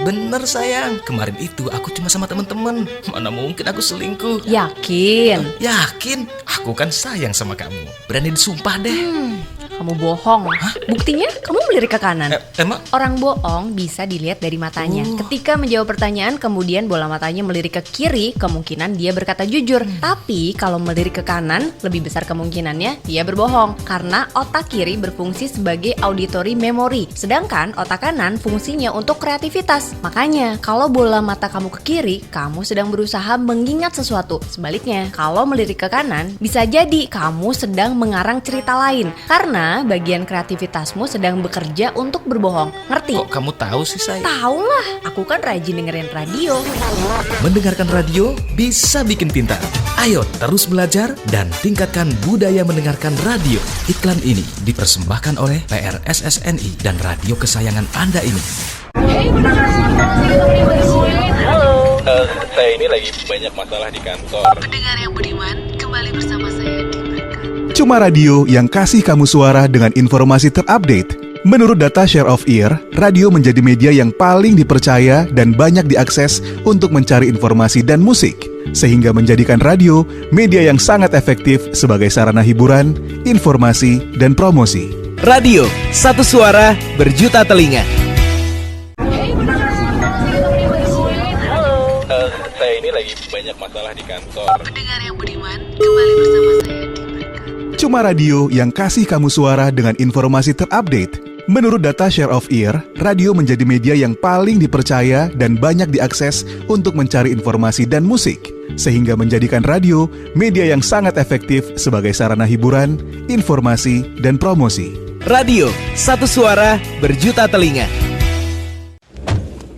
Bener sayang, kemarin itu aku cuma sama teman-teman. Mana mungkin aku selingkuh. Yakin? Yakin, aku kan sayang sama kamu. Berani disumpah deh. Kamu bohong. Hah? Buktinya kamu melirik ke kanan. Emang? Orang bohong bisa dilihat dari matanya. Ketika menjawab pertanyaan kemudian bola matanya melirik ke kiri, kemungkinan dia berkata jujur. Tapi kalau melirik ke kanan, lebih besar kemungkinannya dia berbohong. Karena otak kiri berfungsi sebagai auditory memory, sedangkan otak kanan fungsinya untuk kreativitas. Makanya kalau bola mata kamu ke kiri, kamu sedang berusaha mengingat sesuatu. Sebaliknya, kalau melirik ke kanan, bisa jadi kamu sedang mengarang cerita lain. Karena bagian kreativitasmu sedang bekerja untuk berbohong. Ngerti? Kok kamu tahu sih sayang? Tahu lah, aku kan rajin dengerin radio. Mendengarkan radio bisa bikin pintar. Ayo terus belajar dan tingkatkan budaya mendengarkan radio. Iklan ini dipersembahkan oleh PRSSNI dan radio kesayangan Anda ini. Saya ini lagi banyak masalah di kantor. Pendengar yang budiman, kembali bersama saya di Berkah. Cuma radio yang kasih kamu suara dengan informasi terupdate. Menurut data Share of Ear, radio menjadi media yang paling dipercaya dan banyak diakses untuk mencari informasi dan musik. Sehingga menjadikan radio media yang sangat efektif sebagai sarana hiburan, informasi, dan promosi. Radio, satu suara, berjuta telinga. Saya ini lagi banyak masalah di kantor. Pendengar yang budiman, kembali bersama saya di Berkah. Cuma radio yang kasih kamu suara dengan informasi terupdate. Menurut data Share of Ear, radio menjadi media yang paling dipercaya dan banyak diakses untuk mencari informasi dan musik. Sehingga menjadikan radio media yang sangat efektif sebagai sarana hiburan, informasi, dan promosi. Radio, satu suara, berjuta telinga.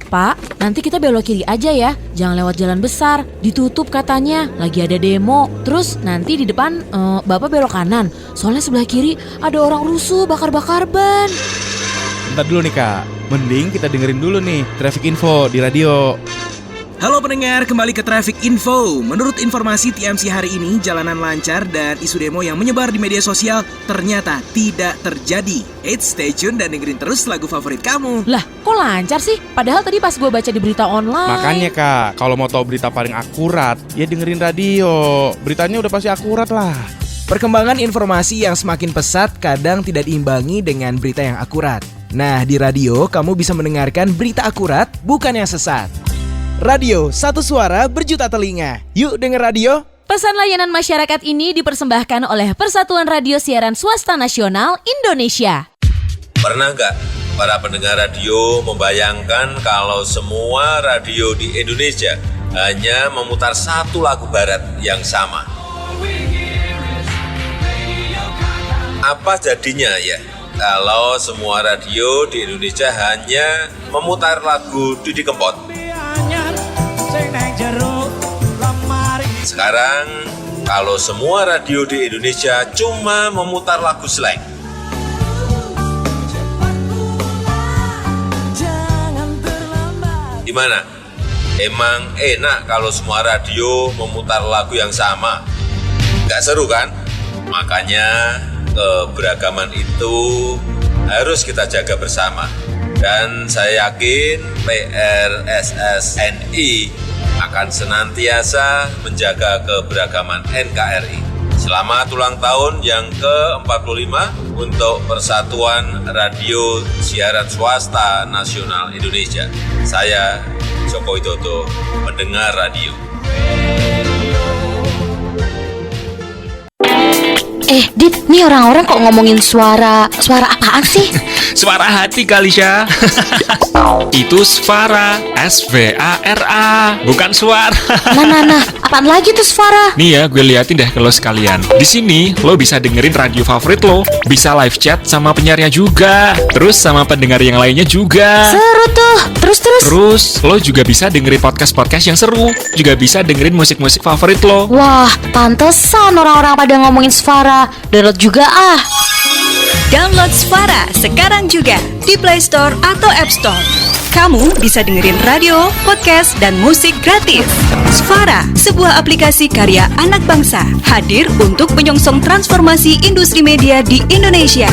Pak, nanti kita belok kiri aja ya. Jangan lewat jalan besar. Ditutup katanya. Lagi ada demo. Terus nanti di depan Bapak belok kanan. Soalnya sebelah kiri ada orang rusuh bakar-bakar ban. Bentar dulu nih Kak. Mending kita dengerin dulu nih traffic info di radio. Halo pendengar, kembali ke Traffic Info. Menurut informasi TMC hari ini, jalanan lancar dan isu demo yang menyebar di media sosial ternyata tidak terjadi. Eits, stay tune dan dengerin terus lagu favorit kamu. Lah, kok lancar sih? Padahal tadi pas gue baca di berita online. Makanya Kak, kalau mau tahu berita paling akurat, ya dengerin radio. Beritanya udah pasti akurat lah. Perkembangan informasi yang semakin pesat kadang tidak diimbangi dengan berita yang akurat. Nah, di radio kamu bisa mendengarkan berita akurat, bukan yang sesat. Radio, satu suara, berjuta telinga. Yuk denger radio. Pesan layanan masyarakat ini dipersembahkan oleh Persatuan Radio Siaran Swasta Nasional Indonesia. Pernah nggak para pendengar radio membayangkan kalau semua radio di Indonesia hanya memutar satu lagu barat yang sama? Apa jadinya ya kalau semua radio di Indonesia hanya memutar lagu Didi Kempot? Sekarang, kalau semua radio di Indonesia cuma memutar lagu slang. Gimana? Emang enak kalau semua radio memutar lagu yang sama? Gak seru kan? Makanya keberagaman itu harus kita jaga bersama. Dan saya yakin PRSSNI akan senantiasa menjaga keberagaman NKRI. Selamat ulang tahun yang ke-45 untuk Persatuan Radio Siaran Swasta Nasional Indonesia. Saya Joko Widodo, pendengar radio. Dit, nih orang-orang kok ngomongin suara apaan sih? Suara hati kali, Syah. Itu Svara, S-V-A-R-A, bukan suara. Nah, apaan lagi tuh Svara? Nih ya, gue liatin deh ke lo sekalian. Di sini lo bisa dengerin radio favorit lo, bisa live chat sama penyiarnya juga, terus sama pendengar yang lainnya juga. Seru tuh. Terus lo juga bisa dengerin podcast-podcast yang seru, juga bisa dengerin musik-musik favorit lo. Wah, pantesan orang-orang pada ngomongin Svara. Download juga ah. Download Svara sekarang juga di Play Store atau App Store. Kamu bisa dengerin radio, podcast, dan musik gratis. Svara, sebuah aplikasi karya anak bangsa, hadir untuk menyongsong transformasi industri media di Indonesia.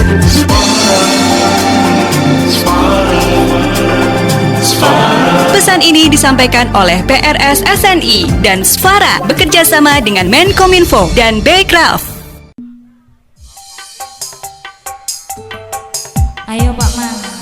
Svara. Pesan ini disampaikan oleh PRS SNI dan Sfara bekerja sama dengan Menkominfo dan Bekraf. Ayo Pak Man.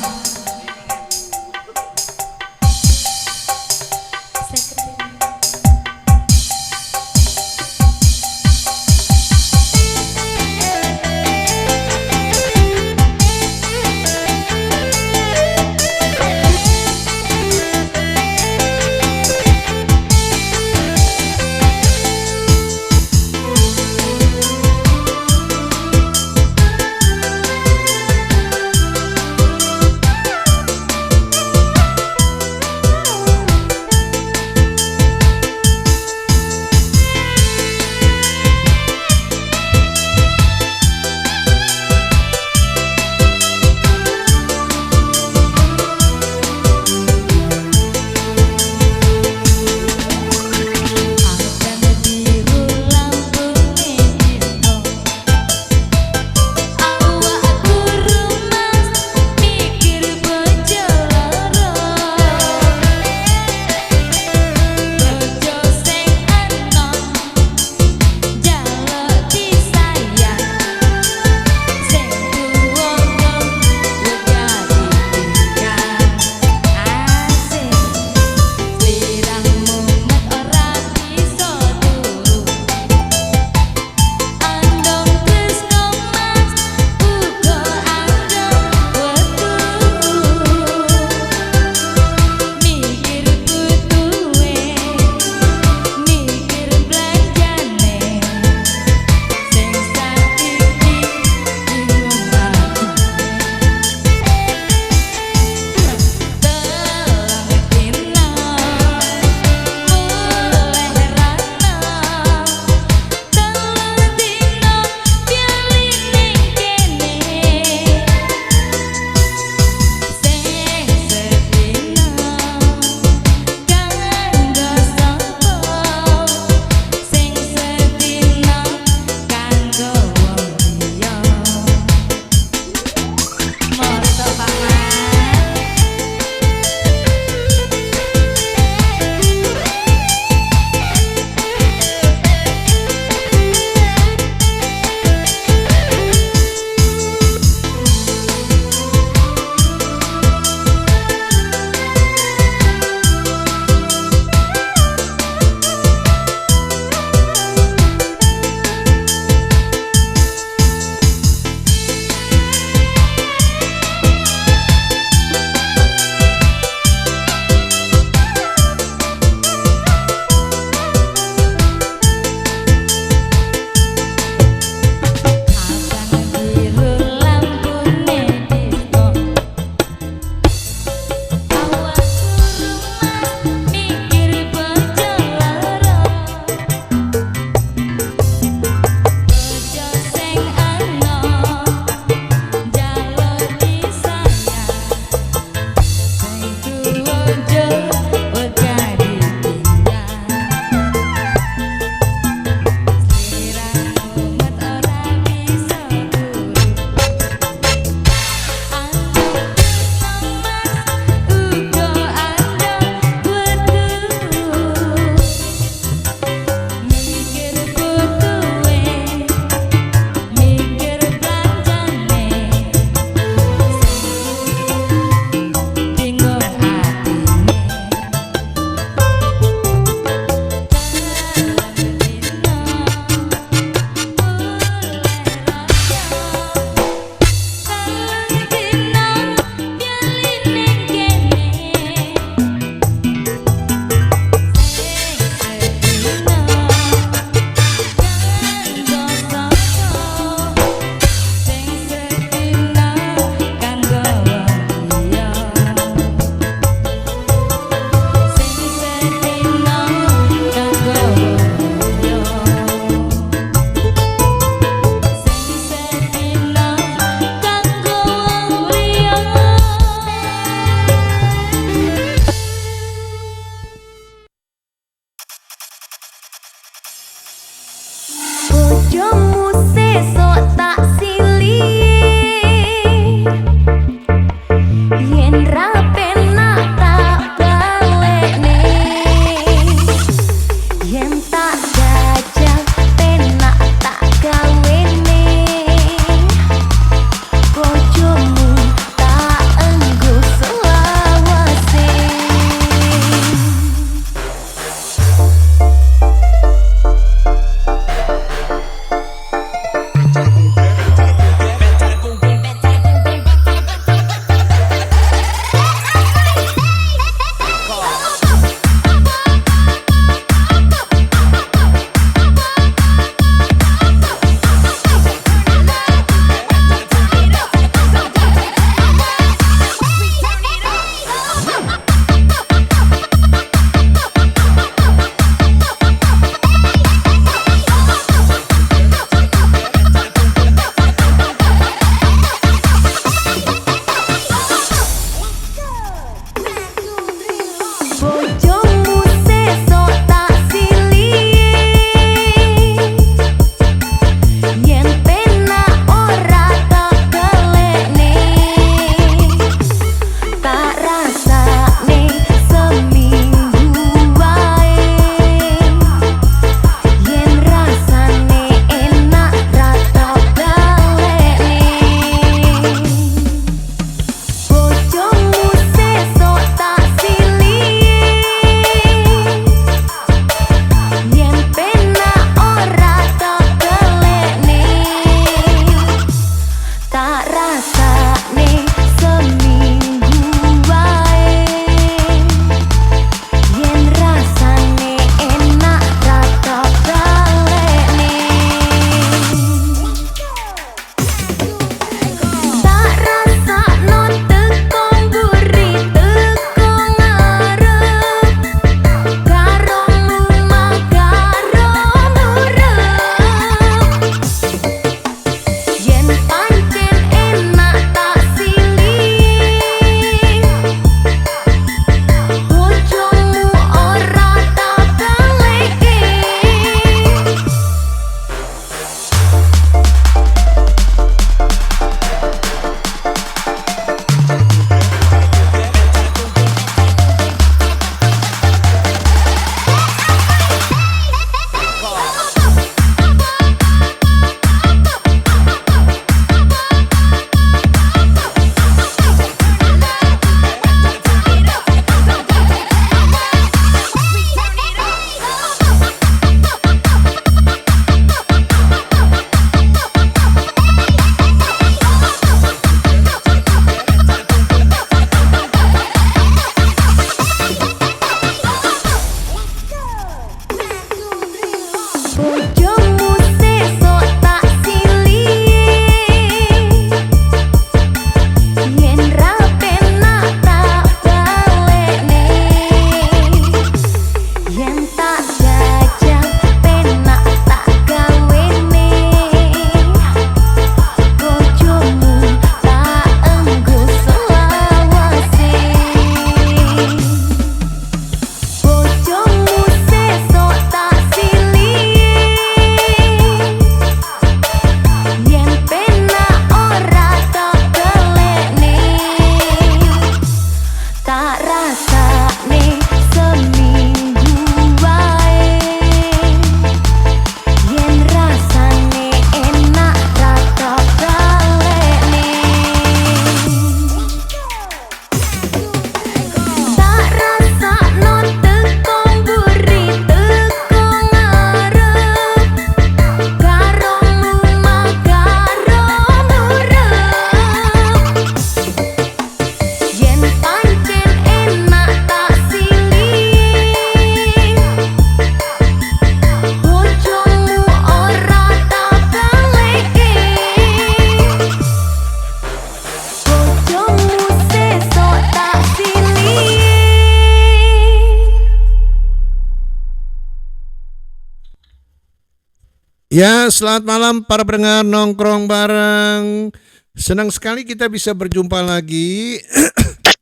Ya, selamat malam para pendengar nongkrong bareng. Senang sekali kita bisa berjumpa lagi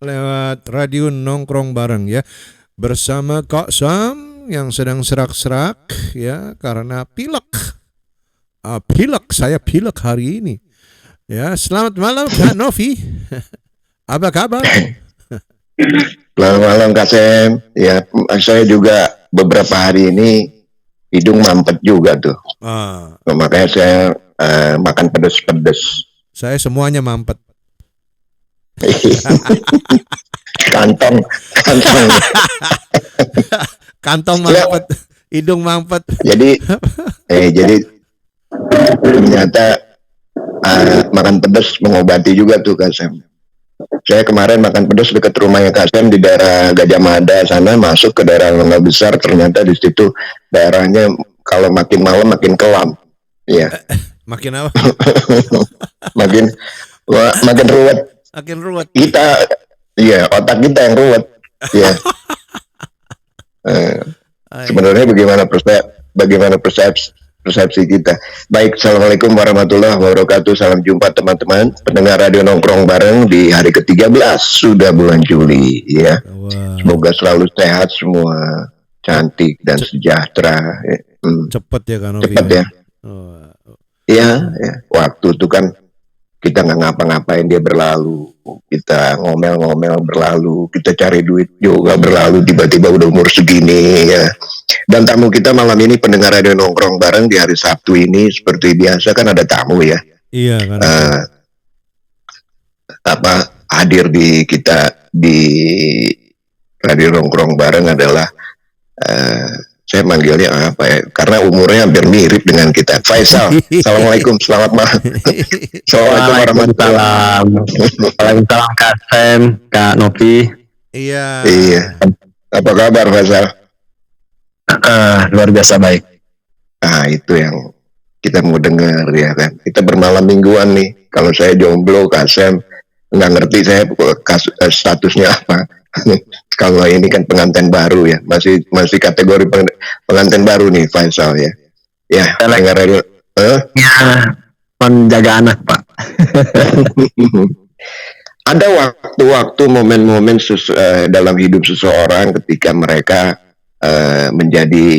lewat radio nongkrong bareng ya. Bersama Kak Sam yang sedang serak-serak ya karena pilek. Saya pilek hari ini. Ya, selamat malam Kak Novi. Apa kabar? Selamat malam Kak Sam. Ya, saya juga beberapa hari ini hidung mampet juga tuh. Makanya saya makan pedes-pedes. Saya semuanya mampet. Kantong mampet, hidung mampet. Jadi ternyata makan pedes mengobati juga tuh Kak Sam. Saya kemarin makan pedas dekat rumahnya Kak Sam di daerah Gajah Mada sana, masuk ke daerah Mangga Besar, ternyata di situ daerahnya kalau makin malam makin kelam. Iya. Makin apa? makin ruwet. Makin ruwet. Otak kita yang ruwet. Iya. Sebenarnya bagaimana persepsi kita. Baik, assalamualaikum warahmatullahi wabarakatuh. Salam jumpa teman-teman pendengar radio nongkrong bareng di hari ke-13 sudah bulan Juli ya. Semoga selalu sehat semua, cantik dan sejahtera. Cepet ya kan? Cepet ya. Iya, waktu itu kan kita nggak ngapa-ngapain dia berlalu, kita ngomel-ngomel berlalu, kita cari duit juga berlalu, tiba-tiba udah umur segini ya. Dan tamu kita malam ini pendengar radio nongkrong bareng di hari Sabtu ini seperti biasa kan ada tamu ya. Iya kan. Hadir di radio nongkrong bareng adalah saya manggilnya apa ya? Karena umurnya hampir mirip dengan kita. Faisal. Assalamualaikum, selamat malam. Assalamualaikum warahmatullahi wabarakatuh. Waalaikumsalam Kak Sam, Kak Novi. Iya. Apa kabar Faisal? Luar biasa baik. Nah itu yang kita mau dengar ya kan. Kita bermalam mingguan nih. Kalau saya jomblo, Kak Sam nggak ngerti saya statusnya apa. Kalau ini kan pengantin baru ya, masih kategori pengantin baru nih Faisal ya. Ya, dengar radio. Ya, menjaga anak Pak. Ada waktu-waktu momen-momen dalam hidup seseorang ketika mereka menjadi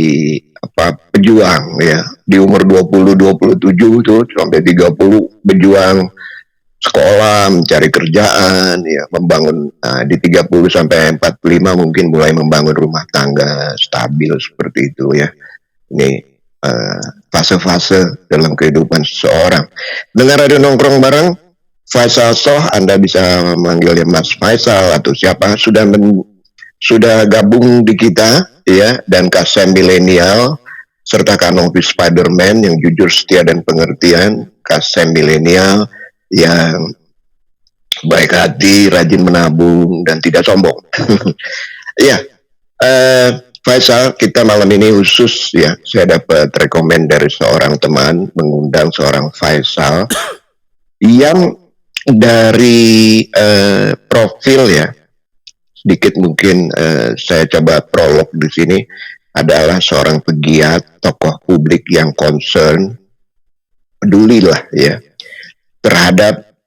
pejuang ya. Di umur 20, 27 tuh sampai 30 berjuang sekolah, mencari kerjaan, ya, membangun di 30 sampai 45 mungkin mulai membangun rumah tangga stabil seperti itu ya. Ini fase-fase dalam kehidupan seseorang. Dengar radio nongkrong bareng Faisal Soh, Anda bisa memanggilnya Mas Faisal atau siapa sudah gabung di kita ya, dan Kak Sam Milenial serta Kak Novi Spiderman yang jujur, setia dan pengertian, Kak Sam Milenial yang baik hati, rajin menabung dan tidak sombong. Ya, Faisal, kita malam ini khusus ya. Saya dapat rekomend dari seorang teman mengundang seorang Faisal yang dari profil ya, sedikit mungkin saya coba prolog di sini, adalah seorang pegiat, tokoh publik yang concern, peduli lah ya terhadap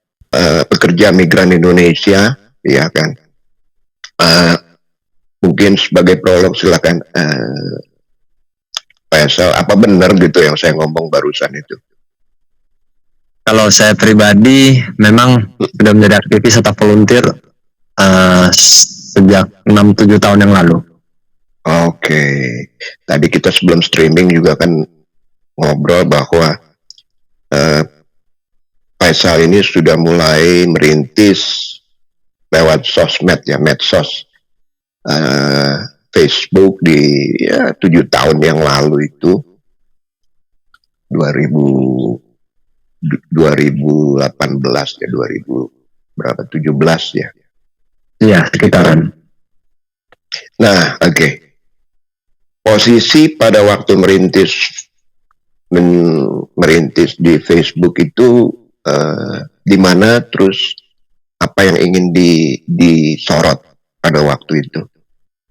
pekerja migran Indonesia, ya kan. Mungkin sebagai prolog silakan Faisal, apa benar gitu yang saya ngomong barusan itu? Kalau saya pribadi memang sudah menjadi aktivis atau volunteer sejak 6-7 tahun yang lalu. Oke. Tadi kita sebelum streaming juga kan ngobrol bahwa Faisal ini sudah mulai merintis lewat sosmed ya, medsos, Facebook di 7 tahun yang lalu itu, 2018 ya, 2017 ya. Iya, sekitaran. Nah, oke. Posisi pada waktu merintis di Facebook itu di mana, terus apa yang ingin disorot pada waktu itu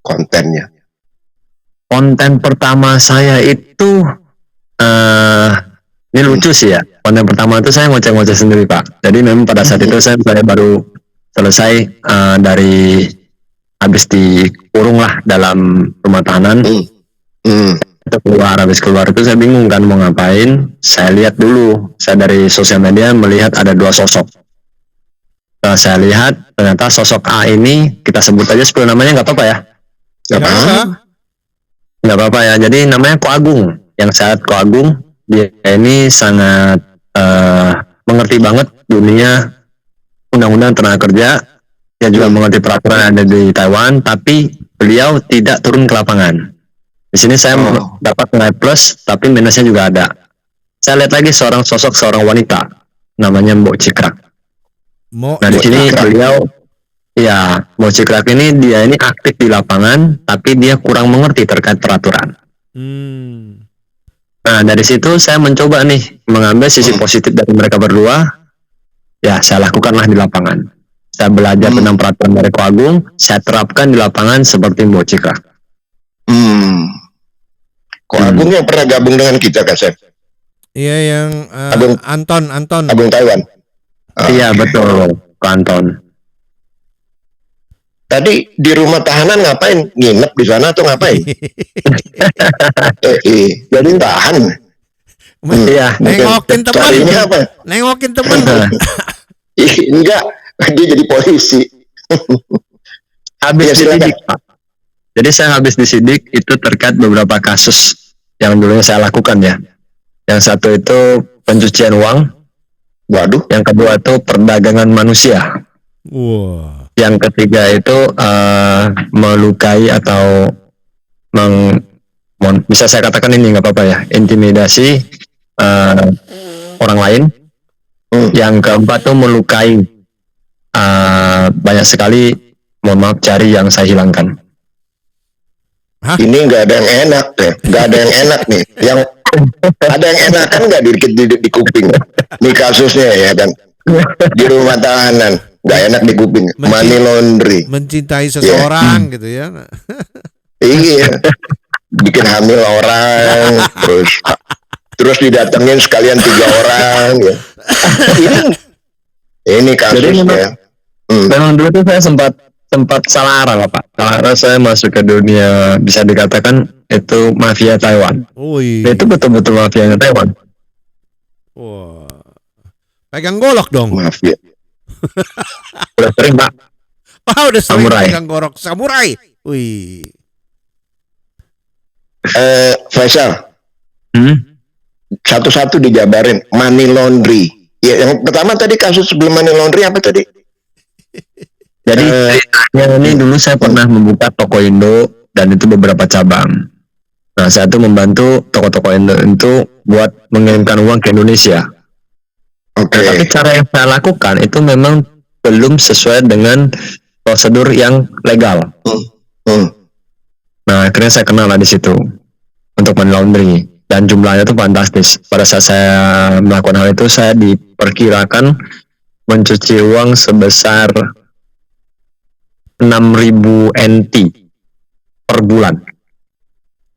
kontennya? Konten pertama saya itu Ini lucu sih ya. Konten pertama itu saya ngoceh-ngoceh sendiri Pak. Jadi memang pada saat itu saya baru selesai dari habis dikurung lah dalam rumah tahanan. Itu habis keluar itu saya bingung kan mau ngapain. Saya lihat dulu, saya dari sosial media melihat ada 2 sosok. Setelah saya lihat ternyata sosok A ini kita sebut aja sebelum namanya, nggak apa-apa ya? Nggak apa-apa ya. Jadi namanya Ko Agung. Yang saat Ko Agung, dia ini sangat mengerti banget dunia undang-undang tenaga kerja. Dia juga mengerti peraturan yang ada di Taiwan, tapi beliau tidak turun ke lapangan. Di sini saya dapat nilai plus, tapi minusnya juga ada. Saya lihat lagi seorang wanita, namanya Mbok Cikrak. Nah di sini beliau, ya Mbok Cikrak ini dia ini aktif di lapangan, tapi dia kurang mengerti terkait peraturan. Nah dari situ saya mencoba nih mengambil sisi positif dari mereka berdua. Ya saya lakukanlah di lapangan. Saya belajar tentang peraturan dari Ko Agung, saya terapkan di lapangan seperti Mbok Cikrak. Ko Agung yang pernah gabung dengan kita kan, Chef? Iya, yang Anton. Agung Taiwan. Iya betul, Ko Anton. Tadi di rumah tahanan ngapain? Nginep di sana atau ngapain? Jadi tahan. Iya. Nengokin teman. Carinya apa? Nengokin teman. Enggak, dia jadi polisi. Habis disidik, Pak. Jadi saya habis disidik itu terkait beberapa kasus yang dulunya saya lakukan ya. Yang satu itu pencucian uang. Waduh. Yang kedua itu perdagangan manusia. Wow. Yang ketiga itu melukai atau bisa saya katakan ini nggak apa-apa ya, intimidasi orang lain. Yang keempat tuh melukai banyak sekali, mohon maaf, jari yang saya hilangkan. Ini nggak ada yang enak deh, nggak ada yang enak nih. Yang ada yang enak kan nggak di kuping. Nih kasusnya ya kan, di rumah tahanan nggak enak di kuping. Money laundry, mencintai seseorang gitu ya. Iya, bikin hamil orang, terus didatengin sekalian 3 orang ya. Ini kasusnya. Memang dulu tuh saya sempat salah arah lah Pak. Salah arah, saya masuk ke dunia bisa dikatakan itu mafia Taiwan. Itu betul-betul mafianya Taiwan. Wah, pegang golok dong. Mafia. Udah sering Pak. Udah sering Samurai. pegang golok samurai. Wih. Faisal. Satu-satu dijabarin. Money laundry. Ya, yang pertama tadi kasus sebelum money laundry apa tadi? Jadi yang ini dulu saya pernah membuka toko Indo dan itu beberapa cabang. Nah saya tuh membantu toko-toko Indo itu buat mengirimkan uang ke Indonesia. Oke. Tapi cara yang saya lakukan itu memang belum sesuai dengan prosedur yang legal. Nah akhirnya saya kenal lah di situ untuk money laundry dan jumlahnya tuh fantastis. Pada saat saya melakukan hal itu saya diperkirakan mencuci uang sebesar 6.000 NT per bulan.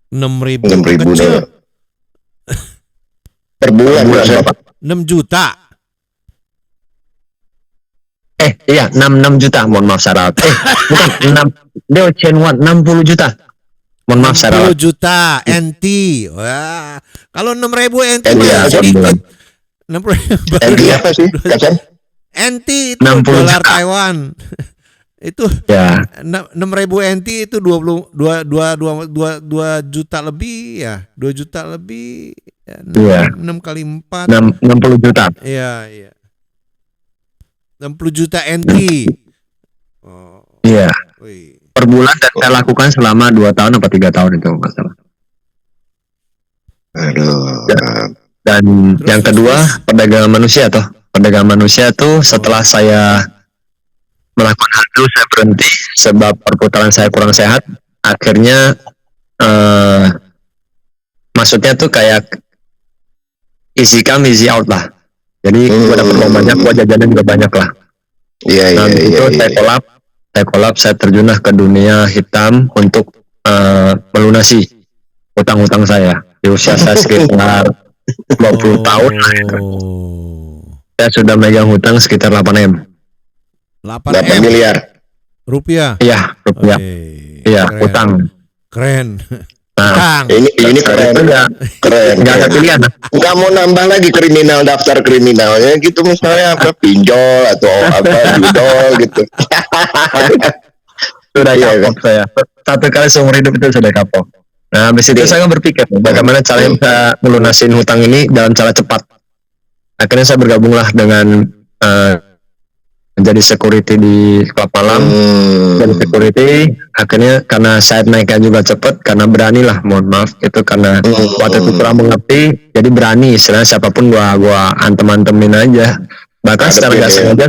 6.000 kecil. Per bulan, Bapak. 6 juta. Iya 66 juta, mohon maaf saya rawat. Bukan 6, Deo Chenwan 60 juta. Mohon maaf saya rawat. 60 juta NT. Wah, kalau 6.000 NT Iya, sedikit. 6.000 NT apa sih? NT itu 60 dolar juta. Taiwan. Itu Ya. 6.000 NT itu 2 juta lebih ya. 2 juta lebih. Ya, 6 kali 4. 60 juta. Iya. 60 juta NT. Iya. Per bulan dan saya lakukan selama 2 tahun atau 3 tahun itu nggak salah. Dan yang kedua perdagangan manusia toh. Perdagangan manusia tuh setelah saya melakukan hal itu saya berhenti sebab perputaran saya kurang sehat. Akhirnya maksudnya tuh kayak easy come easy out lah. Jadi gue dapat uang banyak, gue jajanan juga banyak lah. Iya. Saya kolab, saya terjunlah ke dunia hitam untuk melunasi utang-utang saya. Di usia saya sekitar 20 tahun lah itu. Saya sudah megang hutang sekitar 8M. 8 miliar rupiah. Iya, rupiah. Iya, hutang. Keren. Nah, ini keren. Keren. Nggak ada pilihan. Nggak mau nambah lagi daftar kriminalnya gitu, misalnya apa pinjol atau apa judol gitu. Sudah kapok saya. Satu kali seumur hidup itu sudah kapok. Nah, habis itu saya berpikir bagaimana caranya bisa melunasin hutang ini dalam cara cepat. Akhirnya saya bergabunglah dengan menjadi security di klub malam. Jadi security, akhirnya karena saya naiknya juga cepat, karena berani lah, mohon maaf itu karena waktu itu kurang mengerti, jadi berani, istilahnya siapapun gua antem-antemin aja. Bahkan secara nggak sengaja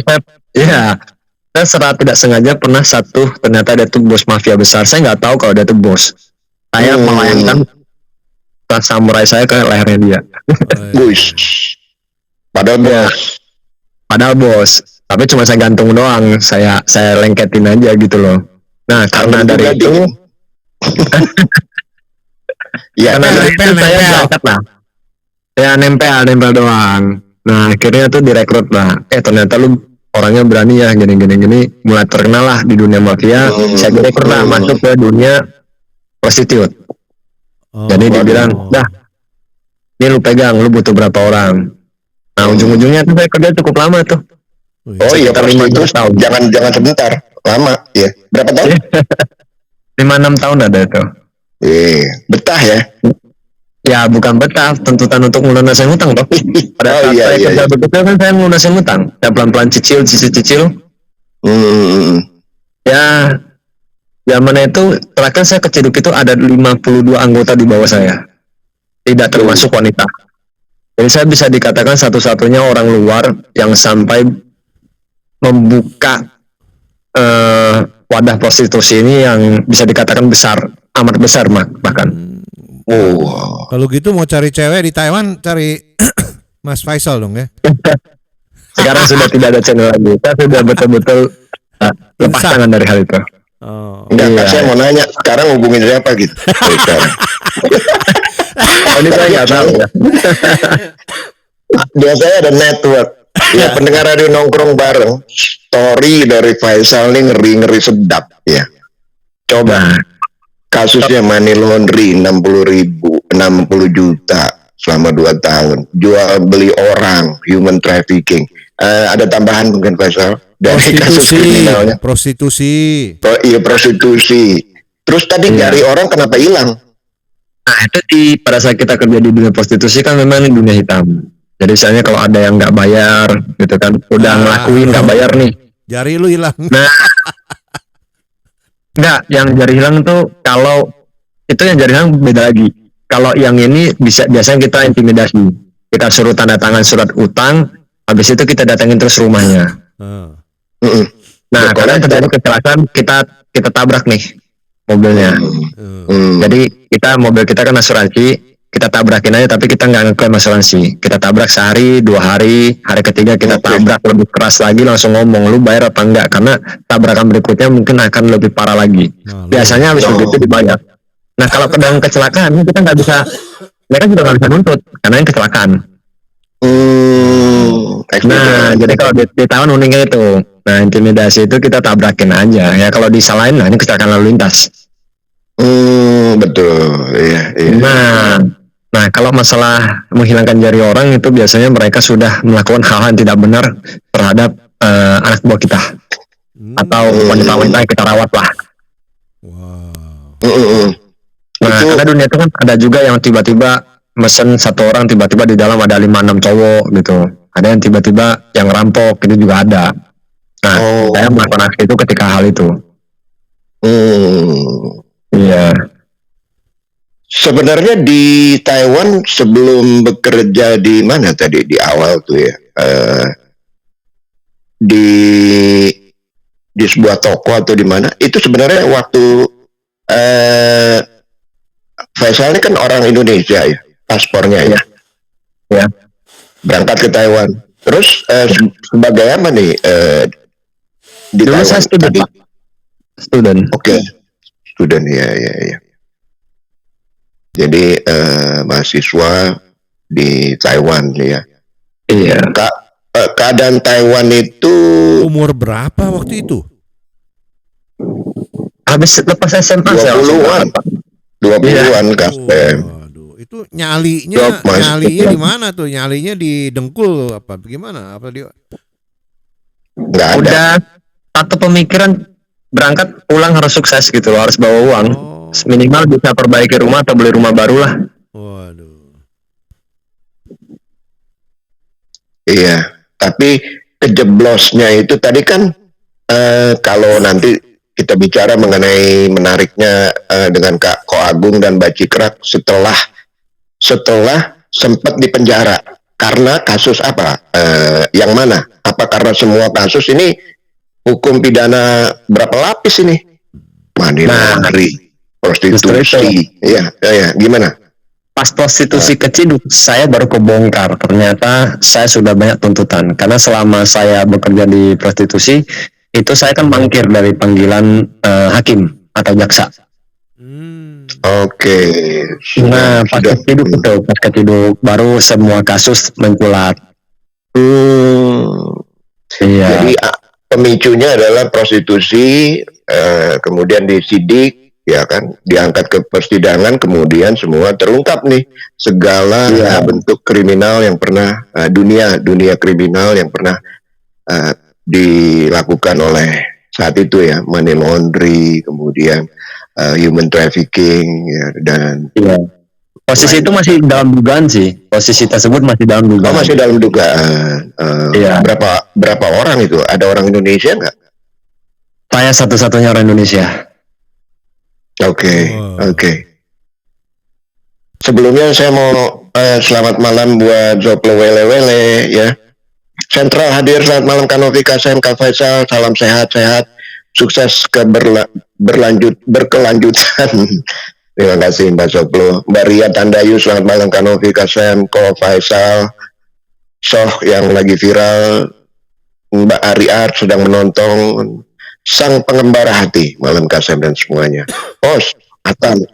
saya secara tidak sengaja pernah ternyata dia tuh bos mafia besar. Saya nggak tahu kalau dia tuh bos. Saya melayangkan samurai saya ke lehernya dia. Padahal bos. Tapi cuma saya gantung doang, saya lengketin aja gitu loh. Nah, karena dari itu karena dari itu saya berangkat lah. Ya nempel doang. Nah, akhirnya tuh direkrut lah. Ternyata lu orangnya berani ya, gini. Mulai terkenal lah di dunia mafia. Saya direkrut lah masuk ke dunia prostitut. Jadi dibilang, dah, ini lu pegang, lu butuh berapa orang. Nah, ujung-ujungnya tuh saya kerja cukup lama tuh. Oh iya, prostitut jangan sebentar, lama ya. Berapa tahun? 5-6 tahun ada itu. Betah ya? Ya bukan betah, tuntutan untuk melunasin hutang toh. Pada saat saya kerja begitu kan saya melunasin hutang. Saya pelan-pelan cicil. Ya, zaman itu terakhir saya ke Ciduk itu ada 52 anggota di bawah saya. Tidak termasuk wanita. Jadi saya bisa dikatakan satu-satunya orang luar yang sampai membuka wadah prostitusi ini yang bisa dikatakan besar, amat besar bahkan. Kalau gitu mau cari cewek di Taiwan, cari Mas Faisal dong ya. Sekarang sudah tidak ada channel lagi. Kita sudah betul-betul lepas tangan dari hal itu. Enggak, saya mau nanya, sekarang hubungin siapa gitu? Ini saya nggak tahu ya. Biasanya ada network. Ya, pendengar radio nongkrong bareng. Story dari Faisal ini ngeri sedap ya. Coba kasusnya money laundry 60 juta selama 2 tahun. Jual beli orang, human trafficking. Ada tambahan mungkin Faisal dari kasus kriminalnya. Prostitusi. Iya, prostitusi. Terus tadi nyari orang kenapa hilang? Nah itu pada saat kita kerja di dunia prostitusi kan memang ini dunia hitam. Jadi misalnya kalau ada yang nggak bayar gitu kan, udah ngelakuin nggak bayar nih, jari lu hilang. Nah, nggak, yang jari hilang tuh kalau itu yang jari hilang beda lagi. Kalau yang ini biasanya kita intimidasi, kita suruh tanda tangan surat utang, habis itu kita datangin terus rumahnya. Nah, kadang terjadi kecelakaan, kita tabrak nih mobilnya. Jadi mobil kita kan asuransi, kita tabrakin aja tapi kita nggak ngeklaim asuransi. Kita tabrak sehari, 2 hari, hari ketiga kita tabrak lebih keras lagi, langsung ngomong lu bayar apa enggak, karena tabrakan berikutnya mungkin akan lebih parah lagi. Biasanya habis begitu dibayar. Nah kalau pedang kecelakaan kita nggak bisa, mereka juga nggak bisa nuntut karena yang kecelakaan. Nah jadi kalau di Taiwan uniknya itu, nah intimidasi itu kita tabrakin aja. Ya kalau disalahin, nah ini kecelakaan lalu lintas. Betul, iya. Nah kalau masalah menghilangkan jari orang itu biasanya mereka sudah melakukan hal-hal yang tidak benar terhadap anak buah kita atau wanita-wanita yang kita rawat lah. Nah karena dunia itu kan ada juga yang tiba-tiba mesen 1 orang, tiba-tiba di dalam ada 5-6 cowok gitu. Ada yang tiba-tiba yang rampok, itu juga ada. Nah saya melakukan aksi itu ketika hal itu. Iya. Sebenarnya di Taiwan sebelum bekerja di mana tadi di awal tuh ya, di sebuah toko atau di mana itu sebenarnya waktu Faisal ini kan orang Indonesia ya, paspornya ya, berangkat ke Taiwan. Terus sebagai apa nih di dulu Taiwan? saya student. Oke. Student ya. Jadi mahasiswa di Taiwan ya. Iya. Keadaan Taiwan itu umur berapa waktu itu? Habis lepas SMA 20-an. 20-an Kasem. Itu nyalinya di mana tuh? Nyalinya di dengkul apa bagaimana? Apa dia? Nggak ada. Udah satu pemikiran, berangkat pulang harus sukses gitu loh, harus bawa uang. Minimal bisa perbaiki rumah atau beli rumah baru lah. Iya, tapi kejeblosnya itu tadi kan kalau nanti kita bicara mengenai menariknya dengan Kak Ko Agung dan Mbak Cikrak setelah sempat di penjara karena kasus apa? Yang mana? Apa karena semua kasus ini hukum pidana berapa lapis ini? Money laundering, prostitusi, ya, gimana? Pas prostitusi kecil saya baru kebongkar, ternyata saya sudah banyak tuntutan karena selama saya bekerja di prostitusi itu saya kan mangkir dari panggilan hakim atau jaksa. Oke. Nah pas keciduk baru semua kasus menculat. Iya. Jadi pemicunya adalah prostitusi, kemudian disidik, ya kan, diangkat ke persidangan, kemudian semua terungkap nih segala bentuk kriminal yang pernah dunia kriminal yang pernah dilakukan oleh saat itu ya, money laundering, kemudian human trafficking ya, dan posisi itu masih dalam dugaan sih. Posisi tersebut masih dalam dugaan. Masih dalam dugaan. Berapa orang itu? Ada orang Indonesia nggak? Saya satu-satunya orang Indonesia. Oke. Sebelumnya saya mau selamat malam buat Zoplo Wele ya. Sentral hadir, selamat malam Kanovi, Kasem, Kak Faisal, salam sehat-sehat, sukses berkelanjutan. Terima kasih Mbak Zoplo. Mbak Ria Tandayu, selamat malam Kanovi, Kasem, Ko Faisal, Soh yang lagi viral, Mbak Ari Art sedang menonton, Sang Pengembara Hati, malam Kasem dan semuanya.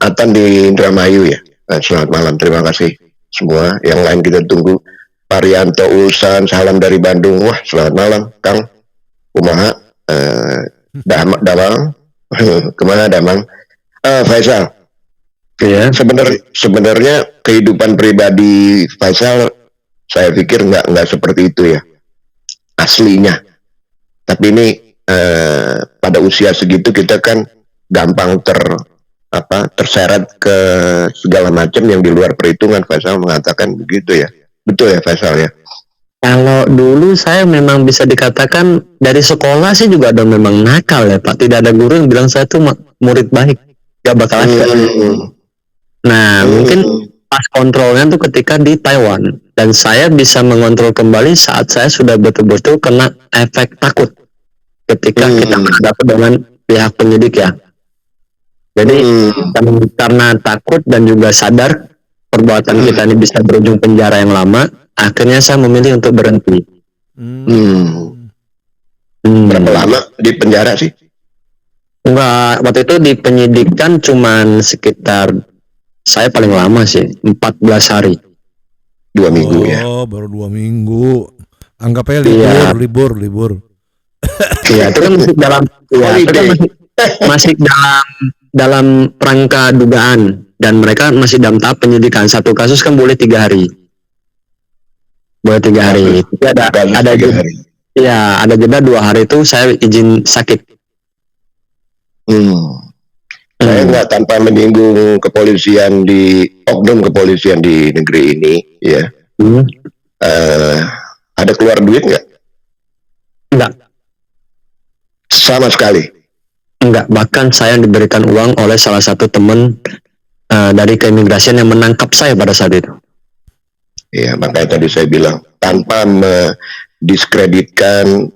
Atan di Indramayu ya. Selamat malam, terima kasih semua. Yang lain kita tunggu. Parianto Ulsan, salam dari Bandung. Wah, selamat malam Kang. Kumaha? Damang. Kemana Damang? Faisal. Iya. Sebenarnya kehidupan pribadi Faisal, saya pikir nggak seperti itu ya. Aslinya. Tapi ini pada usia segitu kita kan gampang terseret ke segala macam yang di luar perhitungan. Faisal mengatakan begitu ya. Betul ya Faisal ya. Kalau dulu saya memang bisa dikatakan dari sekolah sih juga ada memang nakal ya Pak. Tidak ada guru yang bilang saya tuh murid baik, gak bakal ada. Nah mungkin pas kontrolnya tuh ketika di Taiwan, dan saya bisa mengontrol kembali saat saya sudah betul-betul kena efek takut ketika kita berhadapan dengan pihak penyidik ya. Jadi karena takut dan juga sadar perbuatan kita ini bisa berujung penjara yang lama, akhirnya saya memilih untuk berhenti. Berapa lama di penjara sih? Enggak, waktu itu di penyidikan cuman sekitar, saya paling lama sih 14 hari. 2 minggu ya. Oh, baru 2 minggu. Anggap aja libur. Iya, itu kan masih dalam masih dalam rangka dugaan, dan mereka masih dalam tahap penyidikan. Satu kasus kan boleh 3 hari. Boleh 3 hari. Jadi ada jeda. Iya, ada jeda 2 hari itu saya izin sakit. Saya nggak tanpa menyinggung kepolisian oknum kepolisian di negeri ini, ya. Ada keluar duit nggak? Enggak. Sama sekali. Enggak, bahkan saya diberikan uang oleh salah satu teman dari keimigrasian yang menangkap saya pada saat itu. Iya, makanya tadi saya bilang tanpa mendiskreditkan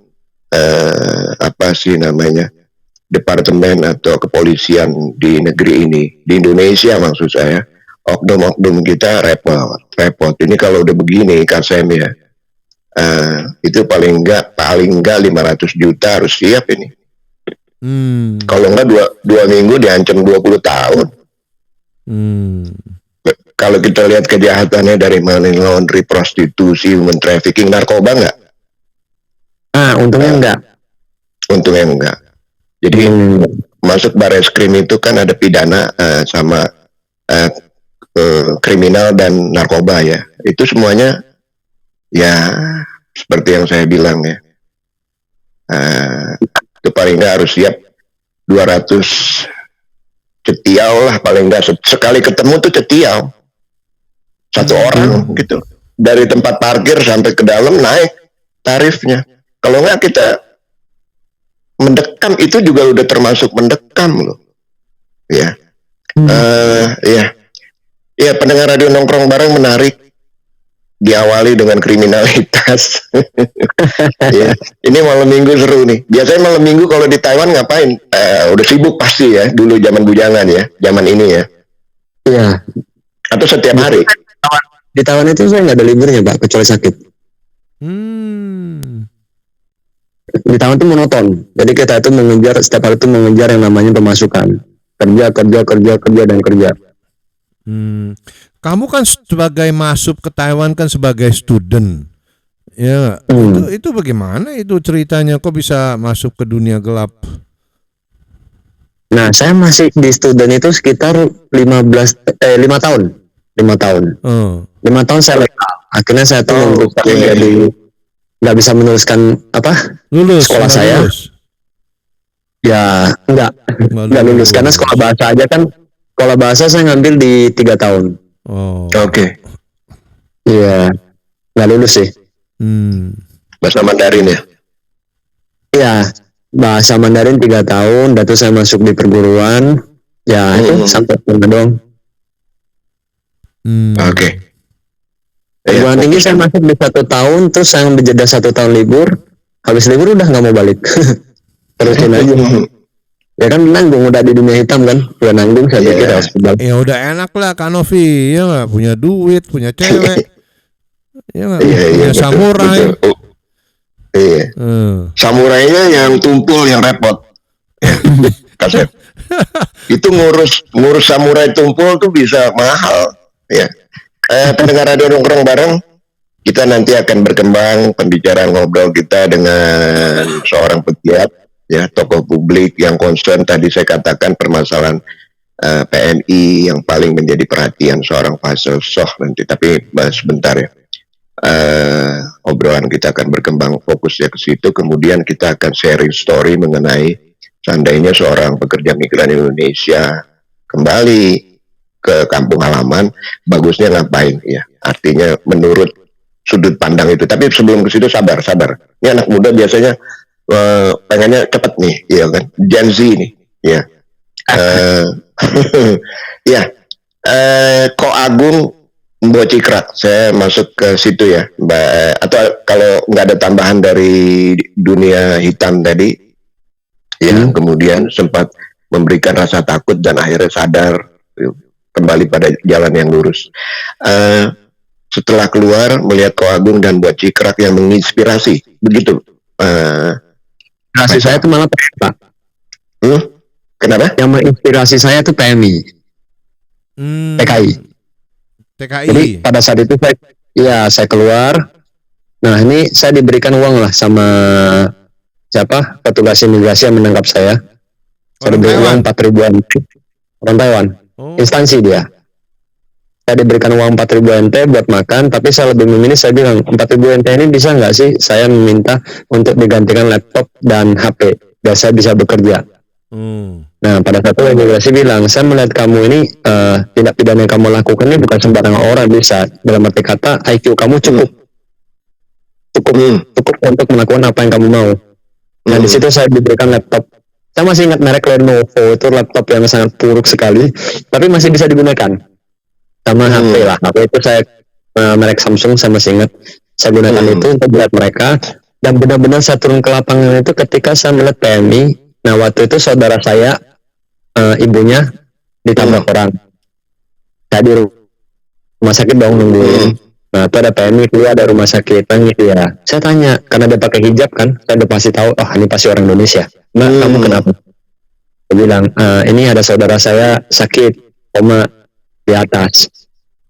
departemen atau kepolisian di negeri ini, di Indonesia maksud saya, oknum-oknum kita repot. Ini kalau udah begini Kasem ya, itu paling enggak 500 juta harus siap ini. Kalau enggak 2 minggu diancam 20 tahun. Kalau kita lihat kejahatannya dari money laundry, prostitusi, human trafficking, narkoba nggak? Untungnya enggak. Untungnya enggak. Jadi masuk Barreskrim itu kan ada pidana sama kriminal dan narkoba ya. Itu semuanya ya seperti yang saya bilang ya. Itu paling nggak harus siap 200 cetiau lah paling nggak, sekali ketemu tuh cetiau satu orang gitu, dari tempat parkir sampai ke dalam naik tarifnya. Kalau nggak kita mendekam, itu juga udah termasuk mendekam loh ya. Ya pendengar radio nongkrong bareng menarik, diawali dengan kriminalitas. Ya, ini malam minggu seru nih. Biasanya malam minggu kalau di Taiwan ngapain? Udah sibuk pasti ya, dulu zaman bujangan ya, zaman ini ya. Iya. Atau setiap hari? Di Taiwan itu saya nggak ada liburnya Pak, kecuali sakit. Di Taiwan itu monoton. Jadi kita itu mengejar, setiap hari itu mengejar yang namanya pemasukan. Kerja dan kerja. Kamu kan sebagai masuk ke Taiwan kan sebagai student, ya. Itu bagaimana itu ceritanya? Kok bisa masuk ke dunia gelap? Nah, saya masih di student itu sekitar 5 tahun. 5 tahun. 5 tahun saya legal. Akhirnya saya tuh jadi nggak bisa meneruskan sekolah saya. Ya nggak lulus karena sekolah bahasa aja kan. Sekolah bahasa saya ngambil di 3 tahun. Oke. Iya, nggak lulus sih. Bahasa Mandarin ya? Iya, bahasa Mandarin 3 tahun. Dan saya masuk di perguruan. Ya itu sampai pernah dong. Oke. Perguruan tinggi saya masuk di 1 tahun, terus saya ambil jeda 1 tahun libur. Habis libur udah nggak mau balik. Terusin aja. Ya kan nanggung, udah di dunia hitam kan, udah nanggung saya pikir harus balik. Ya udah enak lah Kak Novi, ya nggak, punya duit, punya cewek, ya nggak, punya samurai. Iya. Samurainya yang tumpul, yang repot. Kasep. Itu ngurus samurai tumpul tuh bisa mahal. Ya. Pendengar radio nongkrong bareng, kita nanti akan berkembang pembicaraan ngobrol kita dengan seorang pegiat. Ya, tokoh publik yang concern, tadi saya katakan permasalahan PMI yang paling menjadi perhatian seorang Faisal Soh nanti. Tapi sebentar ya, obrolan kita akan berkembang fokusnya ke situ. Kemudian kita akan sharing story mengenai seandainya seorang pekerja migran Indonesia kembali ke kampung halaman, bagusnya ngapain ya? Artinya menurut sudut pandang itu. Tapi sebelum ke situ sabar. Ini anak muda biasanya pengennya cepet nih, ya kan? Gen Z nih, ya. Ya, Ko Agung Mbocikrak, saya masuk ke situ ya, atau kalau nggak ada tambahan dari dunia hitam tadi, ya, kemudian sempat memberikan rasa takut dan akhirnya sadar kembali pada jalan yang lurus. Setelah keluar melihat Ko Agung dan Mbocikrak yang menginspirasi, begitu. Inspirasi saya itu malah PMI, Pak. Kenapa? Yang menginspirasi saya itu PMI. TKI. Jadi pada saat itu saya keluar. Nah ini saya diberikan uang lah sama petugas imigrasi yang menangkap saya. Saya diberi uang 4.000 NT. Orang Taiwan. Instansi dia. Saya diberikan uang 4.000 NT buat makan, tapi saya lebih memilih, saya bilang 4.000 NT ini bisa nggak sih saya meminta untuk digantikan laptop dan HP biar saya bisa bekerja. Nah pada saat itu imigrasi bilang, saya melihat kamu ini tindak pidana yang kamu lakukan ini bukan sembarangan orang bisa. Dalam arti kata IQ kamu cukup untuk melakukan apa yang kamu mau. Nah di situ saya diberikan laptop. Saya masih ingat merek Lenovo, itu laptop yang sangat buruk sekali, tapi masih bisa digunakan. Sama HP lah, HP itu saya merek Samsung, saya masih ingat saya gunakan itu untuk melihat mereka. Dan benar-benar saya turun ke lapangan itu ketika saya melihat PMI. Nah waktu itu saudara saya ibunya ditabrak orang, saya di rumah sakit dong nungguin. Nah itu ada PMI keluar dari rumah sakit, nangis dia. Saya tanya, karena dia pakai hijab kan, saya udah pasti tahu, oh ini pasti orang Indonesia. Mbak, kamu kenapa? Dia bilang, ini ada saudara saya sakit, koma di atas.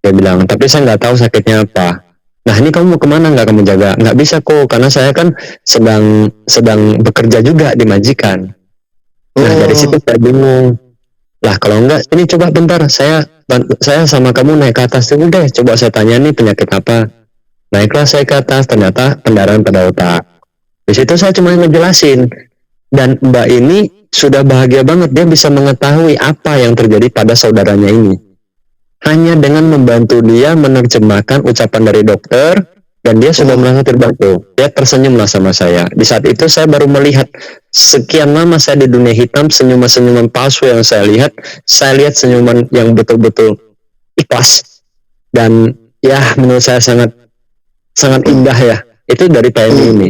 Dia bilang, tapi saya nggak tahu sakitnya apa. Nah ini kamu mau kemana, nggak kamu jaga? Nggak bisa kok, karena saya kan sedang bekerja juga di majikan. Nah dari situ saya bingung. Lah kalau enggak, ini coba bentar, saya sama kamu naik ke atas dulu deh. Coba saya tanya nih penyakit apa. Naiklah saya ke atas, ternyata pendarahan pada otak. Di situ saya cuma ngejelasin. Dan mbak ini sudah bahagia banget, dia bisa mengetahui apa yang terjadi pada saudaranya ini. Hanya dengan membantu dia menerjemahkan ucapan dari dokter, dan dia sudah merasa terbantu. Dia tersenyumlah sama saya. Di saat itu saya baru melihat sekian lama saya di dunia hitam, senyuman-senyuman palsu yang saya lihat senyuman yang betul-betul ikhlas. Dan ya menurut saya sangat indah ya. Itu dari PMI ini.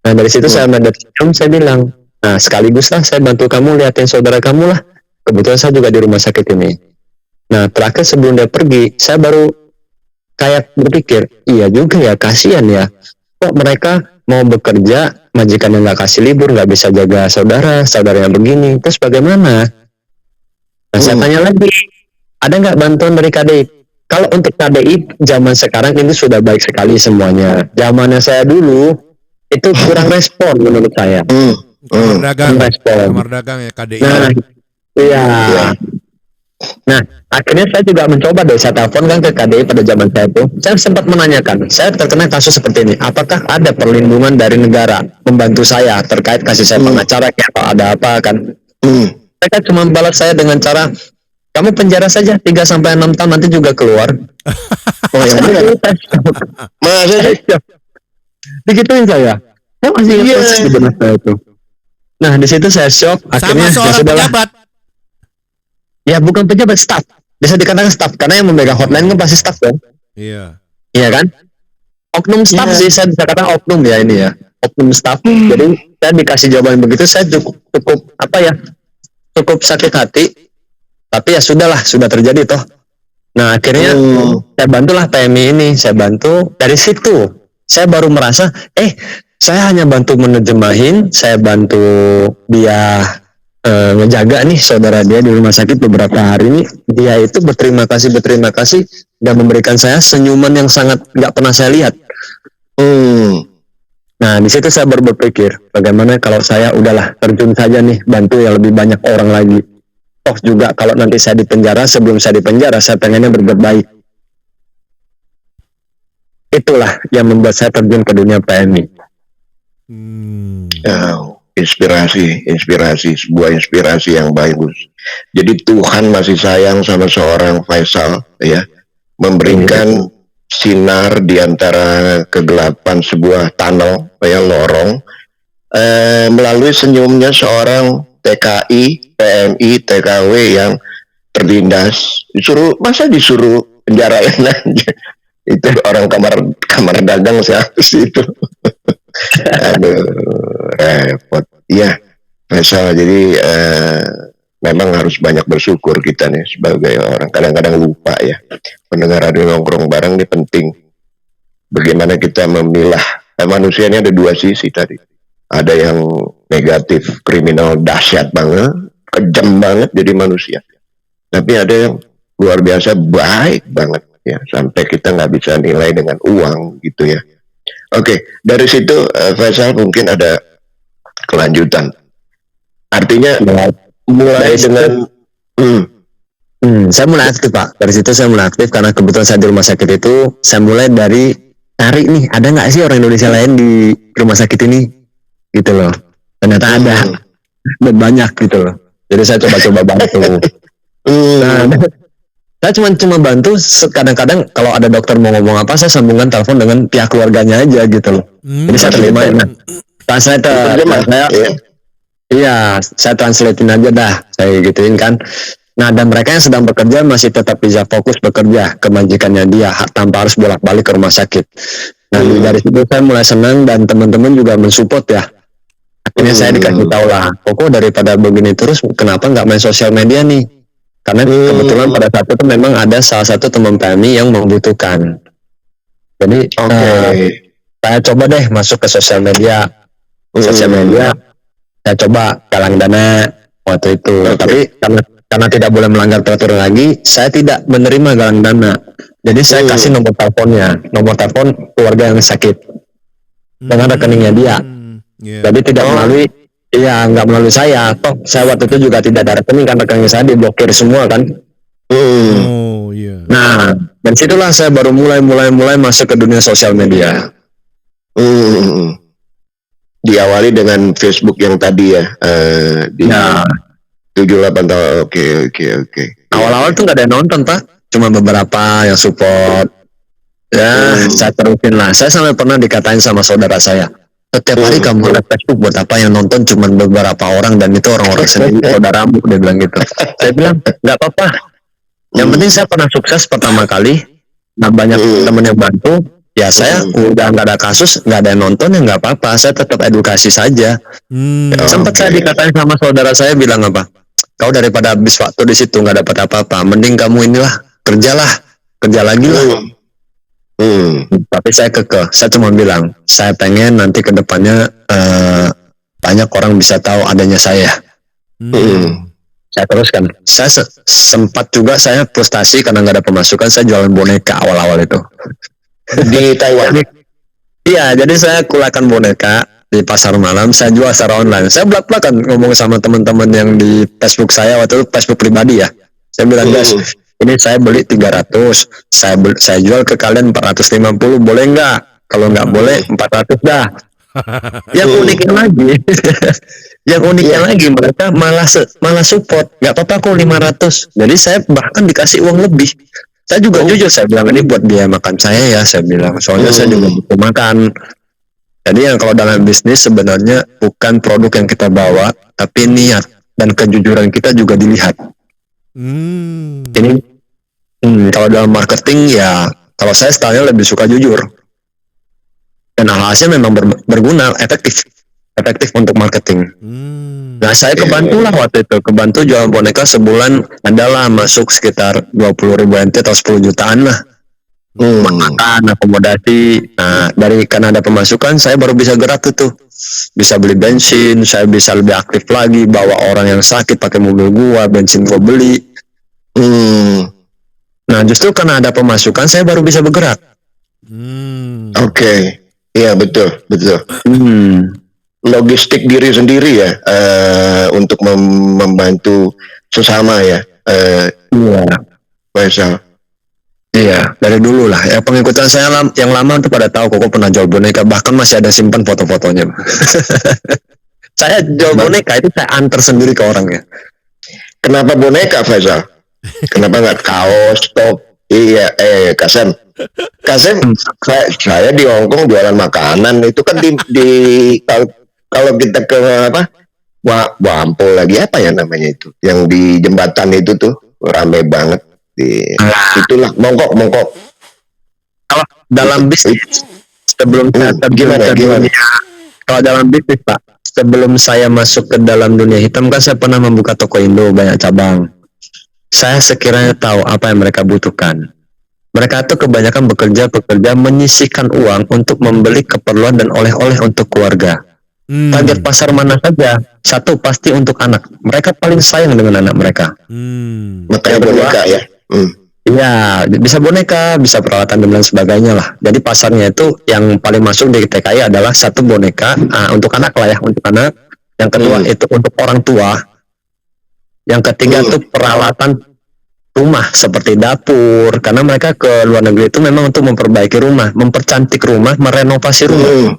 Nah dari situ saya tersenyum, saya bilang, nah sekaliguslah saya bantu kamu lihatin saudara kamu lah. Kebetulan saya juga di rumah sakit ini. Nah terakhir sebelum dia pergi, saya baru kayak berpikir, iya juga ya, kasihan ya. Kok mereka mau bekerja, majikan yang nggak kasih libur, nggak bisa jaga saudara yang begini. Terus bagaimana? Nah saya tanya lagi, ada nggak bantuan dari KDI? Kalau untuk KDI zaman sekarang ini sudah baik sekali semuanya. Zamannya saya dulu itu kurang respon menurut saya. Kamar dagang ya KDI. Nah, iya. Nah, akhirnya saya juga mencoba deh, saya telepon kan ke KDI pada zaman saya itu. Saya sempat menanyakan, saya terkena kasus seperti ini, apakah ada perlindungan dari negara membantu saya terkait kasih saya pengacara kayak ada apa kan. Mereka cuma balas saya dengan cara, kamu penjara saja 3-6 tahun nanti juga keluar. Oh yang benar. Masa digituin saya masih proses di benak saya itu. Nah di situ saya shock. Akhirnya sama seorang pejabat. Ya bukan pejabat, staff. Bisa dikatakan staff karena yang memegang hotline kan pasti staff kan. Iya. Iya kan? Oknum staff sih, saya bisa katakan oknum ya ini ya. Oknum staff. Jadi saya dikasih jawaban begitu, saya cukup cukup sakit hati. Tapi ya sudahlah, sudah terjadi toh. Nah akhirnya saya bantulah PMI ini, saya bantu. Dari situ saya baru merasa, saya hanya bantu menerjemahin, saya bantu dia ngejaga nih saudara dia di rumah sakit beberapa hari ini. Dia itu berterima kasih dan memberikan saya senyuman yang sangat nggak pernah saya lihat. Nah di situ saya baru berpikir, bagaimana kalau saya udahlah terjun saja nih, bantu yang lebih banyak orang lagi. Toh juga kalau nanti saya dipenjara, sebelum saya dipenjara saya pengennya berbuat baik. Itulah yang membuat saya terjun ke dunia PMI. Inspirasi, sebuah inspirasi yang bagus. Jadi Tuhan masih sayang sama seorang Faisal ya, memberikan sinar di antara kegelapan sebuah tunnel ya, lorong, melalui senyumnya seorang TKI, PMI, TKW yang terlindas. Disuruh penjarain aja. Itu orang kamar dagang siapa sih itu? Aduh, repot. Iya, Faisal. Jadi memang harus banyak bersyukur kita nih sebagai orang. Kadang-kadang lupa ya. Mendengar radio nongkrong bareng ini penting. Bagaimana kita memilah. Manusia ini ada dua sisi tadi. Ada yang negatif, kriminal dahsyat banget, kejam banget jadi manusia. Tapi ada yang luar biasa baik banget ya. Sampai kita nggak bisa nilai dengan uang gitu ya. Oke, dari situ Faisal mungkin ada kelanjutan. Artinya mulai dengan saya mulai aktif Pak. Dari situ saya mulai aktif karena kebetulan saya di rumah sakit itu saya mulai dari cari nih, ada nggak sih orang Indonesia lain di rumah sakit ini gitu loh. Ternyata ada dan banyak gitu loh. Jadi saya coba-coba bantu. Nah, saya cuma bantu kadang-kadang kalau ada dokter mau ngomong apa, saya sambungkan telepon dengan pihak keluarganya aja gitu loh. Jadi saya terima translator. Saya translatein aja dah, saya gituin kan. Nah dan mereka yang sedang bekerja masih tetap bisa fokus bekerja ke majikannya dia tanpa harus bolak-balik ke rumah sakit. Nah dari situ saya mulai senang dan teman-teman juga mensupport ya. Akhirnya saya dikasih tahu lah, Koko daripada begini terus kenapa nggak main sosial media nih? Karena kebetulan pada saat itu memang ada salah satu teman kami yang membutuhkan. Jadi saya coba deh masuk ke sosial media. Saya coba galang dana waktu itu. Tapi karena tidak boleh melanggar peraturan lagi, saya tidak menerima galang dana. Jadi saya kasih nomor telepon keluarga yang sakit dengan rekeningnya dia. Jadi tidak melalui, nggak melalui saya. Toh saya waktu itu juga tidak ada rekening kan, rekening saya diblokir semua kan. Nah, dan situlah saya baru mulai masuk ke dunia sosial media. Diawali dengan Facebook yang tadi ya, di 7-8 tahun. Oke. Awal-awal tuh nggak ada yang nonton, Pak. Cuma beberapa yang support. Ya, saya terusin lah. Saya sampai pernah dikatain sama saudara saya, setiap hari kamu live Facebook buat apa, yang nonton cuma beberapa orang dan itu orang-orang sendiri, saudaramu, dia bilang gitu. Saya bilang, nggak apa-apa. Yang penting saya pernah sukses pertama kali, nah banyak teman yang bantu. Ya saya udah nggak ada kasus, nggak ada yang nonton, ya nggak apa-apa. Saya tetap edukasi saja. Sempat saya dikatain sama saudara saya, bilang apa? Kau daripada habis waktu di situ nggak dapat apa-apa, mending kamu inilah kerja lagi lah. Tapi saya kekeh, saya cuma bilang, saya pengen nanti ke depannya banyak orang bisa tahu adanya saya. Saya teruskan. Saya sempat juga saya frustasi karena nggak ada pemasukan, saya jualan boneka awal-awal itu. Di Taiwan. Iya, jadi saya kulakan boneka di pasar malam, saya jual secara online. Saya belak-belakan ngomong sama teman-teman yang di Facebook saya, waktu itu Facebook pribadi ya. Saya bilang, guys, ini saya beli 300, saya jual ke kalian 450, boleh nggak? Kalau nggak boleh 400 dah. Yang uniknya lagi, mereka malah support. Nggak apa-apa kok 500. Jadi saya bahkan dikasih uang lebih. Saya juga jujur, saya bilang ini buat biaya makan saya ya, saya bilang. Soalnya saya juga butuh makan. Jadi yang kalau dalam bisnis sebenarnya bukan produk yang kita bawa, tapi niat dan kejujuran kita juga dilihat. Ini kalau dalam marketing ya, kalau saya stylenya lebih suka jujur. Dan alhasil memang berguna, efektif untuk marketing. Nah saya kebantu lah waktu itu, kebantu jual boneka sebulan adalah masuk sekitar 20.000 NT atau 10 jutaan lah. Makan, akomodasi. Nah karena ada pemasukan, saya baru bisa gerak tuh. Bisa beli bensin, saya bisa lebih aktif lagi, bawa orang yang sakit pakai mobil gua, bensin gua beli. Nah justru karena ada pemasukan, saya baru bisa bergerak. Oke. Iya betul. Logistik diri sendiri ya, untuk membantu sesama ya. Faisal. Iya, dari dulu lah. Ya pengikutan saya yang lama tuh pada tahu Koko pernah jual boneka, bahkan masih ada simpan foto-fotonya. Saya jual boneka itu saya antar sendiri ke orang ya. Kenapa boneka, Faisal? Kenapa nggak kaos, top? Iya, Kasem, saya di Hongkong jualan makanan itu kan di kalau kita ke apa, Wampol lagi apa ya namanya itu, yang di jembatan itu tuh rame banget. Itulah mongkok. Kalau dalam bisnis sebelum gimana? Kalau dalam bisnis Pak, sebelum saya masuk ke dalam dunia hitam kan saya pernah membuka toko Indo banyak cabang. Saya sekiranya tahu apa yang mereka butuhkan. Mereka tuh kebanyakan bekerja menyisihkan uang untuk membeli keperluan dan oleh-oleh untuk keluarga. Target pasar mana saja, satu pasti untuk anak. Mereka paling sayang dengan anak mereka. Makanya boneka ya. Iya, bisa boneka, bisa peralatan dan lain sebagainya lah. Jadi pasarnya itu yang paling masuk di TKI adalah satu boneka untuk anak lah ya, untuk anak. Yang kedua itu untuk orang tua. Yang ketiga itu peralatan rumah seperti dapur, karena mereka ke luar negeri itu memang untuk memperbaiki rumah, mempercantik rumah, merenovasi rumah.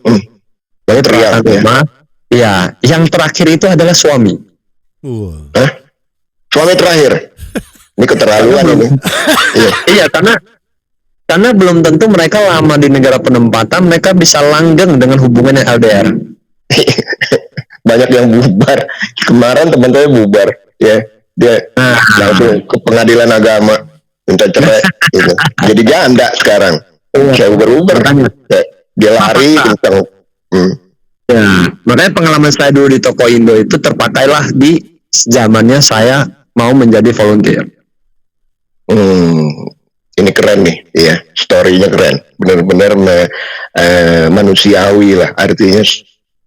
Jadi peralatan rumah. Ya, yang terakhir itu adalah suami. Suami terakhir. Ini keterlaluan ini. Iya, karena belum tentu mereka lama di negara penempatan, mereka bisa langgeng dengan hubungan yang LDR. Banyak yang bubar. Kemarin teman saya bubar, ya. Dia langsung ke pengadilan agama minta cerai. Gitu. Jadi janda sekarang. Saya berubah. Dia lari tentang. Ya, makanya pengalaman saya dulu di toko Indo itu terpakailah di zamannya saya mau menjadi volunteer. Ini keren nih, ya, story-nya keren, benar-benar manusiawi lah, artinya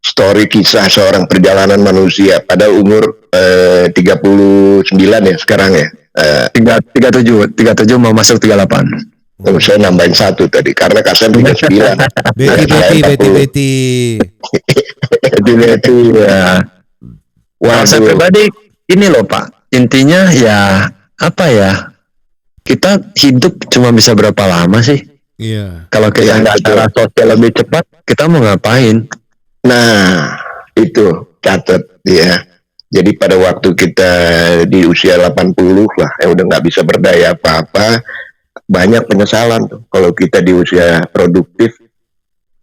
story kisah seorang perjalanan manusia pada umur 39 ya sekarang ya. 37 mau masuk 38. Saya nambahin 1 tadi karena Kasem 39. Beti. Ya. Wah, saya pribadi ini loh Pak. Intinya ya apa ya? Kita hidup cuma bisa berapa lama sih? Iya. Kalau kita nggak cara sosial lebih cepat, kita mau ngapain? Nah, itu catat ya. Jadi pada waktu kita di usia 80 lah, udah nggak bisa berdaya apa-apa, banyak penyesalan tuh. Kalau kita di usia produktif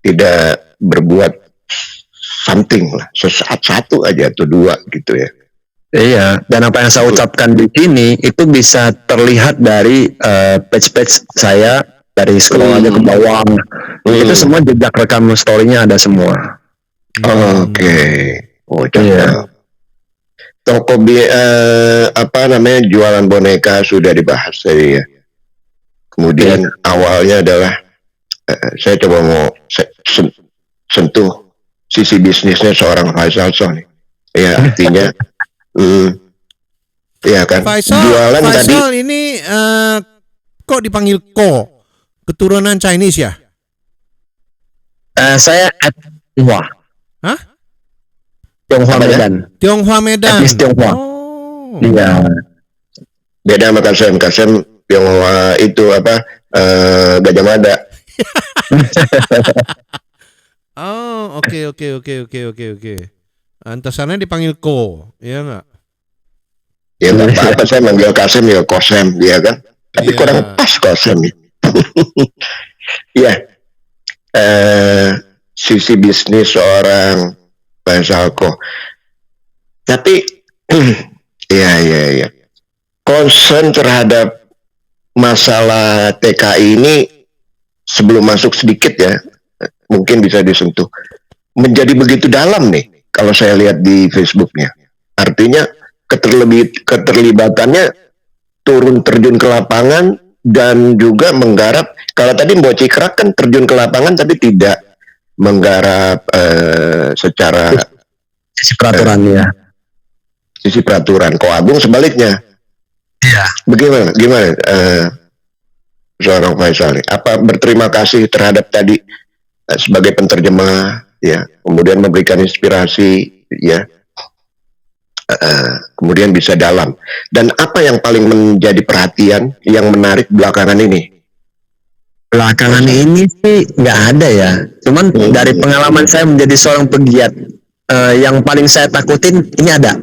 tidak berbuat something lah, sesaat satu aja atau 2 gitu ya. Iya, dan apa yang saya ucapkan di sini itu bisa terlihat dari page-page saya dari scroll aja ke bawah. Itu semua jejak rekam story-nya ada semua. Oke. Oh, cakep. Toko jualan boneka sudah dibahas tadi ya. Kemudian awalnya adalah saya coba mau sentuh sisi bisnisnya seorang Faisal Soh nih. Ya artinya ya kan. Jualan Faisal tadi. ini kok dipanggil Ko? Keturunan Chinese ya? Saya Tionghoa. Hah? Tionghoa Medan. Tionghoa Medan. Etnis Tionghoa. Iya. Beda sama Kasem. Kasem Tionghoa itu Gajah Mada. Oh, oke. Antasannya dipanggil Ko, ya nggak? Ya nggak apa-apa, saya manggil Kasem ya Kosem, dia kan. Tapi kurang pas Kosem. Iya. Sisi bisnis seorang Faisal Ko. Tapi iya. Concern terhadap masalah TKI ini sebelum masuk sedikit ya, mungkin bisa disentuh. Menjadi begitu dalam nih kalau saya lihat di Facebooknya. Artinya keterlibatannya turun terjun ke lapangan dan juga menggarap. Kalau tadi Mbok Cikrak kan terjun ke lapangan tapi tidak menggarap secara sisi peraturan ya. Sisi peraturan. Ko Agung sebaliknya. Iya. Gimana seorang Faisal? Apa berterima kasih terhadap tadi sebagai penterjemah ya, kemudian memberikan inspirasi ya, kemudian bisa dalam. Dan apa yang paling menjadi perhatian yang menarik belakangan ini? Belakangan ini sih nggak ada ya. Cuman dari pengalaman saya menjadi seorang pegiat, yang paling saya takutin ini ada.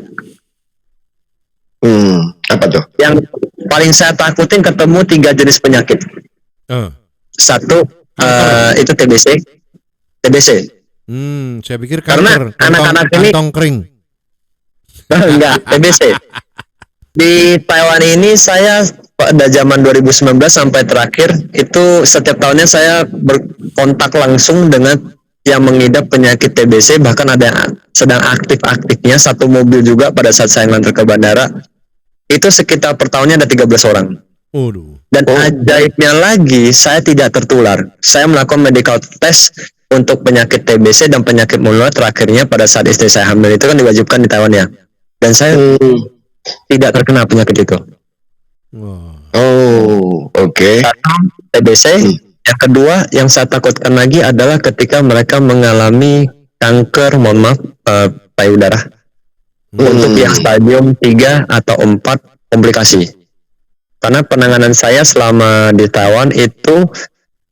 Apa tuh? Yang paling saya takutin ketemu 3 jenis penyakit. Satu itu TBC. Saya pikir karena anak-anak ini kantong kering. Enggak, TBC. Di Taiwan ini saya pada zaman 2019 sampai terakhir itu setiap tahunnya saya berkontak langsung dengan yang mengidap penyakit TBC, bahkan ada yang sedang aktif-aktifnya. Satu mobil juga pada saat saya nganter ke bandara itu sekitar per tahunnya ada 13 orang. Dan ajaibnya lagi saya tidak tertular. Saya melakukan medical test untuk penyakit TBC dan penyakit menular terakhirnya pada saat istri saya hamil itu kan diwajibkan di Taiwan ya. Dan saya tidak terkena penyakit itu. Oke. TBC. Yang kedua yang saya takutkan lagi adalah ketika mereka mengalami kanker, payudara. Untuk yang stadium 3 atau 4 komplikasi. Karena penanganan saya selama di Taiwan itu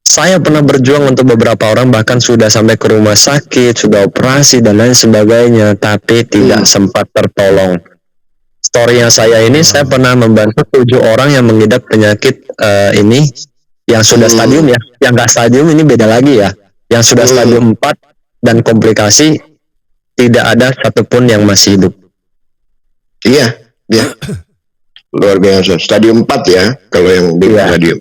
saya pernah berjuang untuk beberapa orang, bahkan sudah sampai ke rumah sakit, sudah operasi dan lain sebagainya, tapi tidak sempat tertolong. Story yang saya ini, saya pernah membantu 7 orang yang mengidap penyakit ini, yang sudah stadium ya, yang nggak stadium ini beda lagi ya, yang sudah stadium 4 dan komplikasi, tidak ada satupun yang masih hidup. Iya. Luar biasa. Stadium 4 ya, kalau yang di stadium.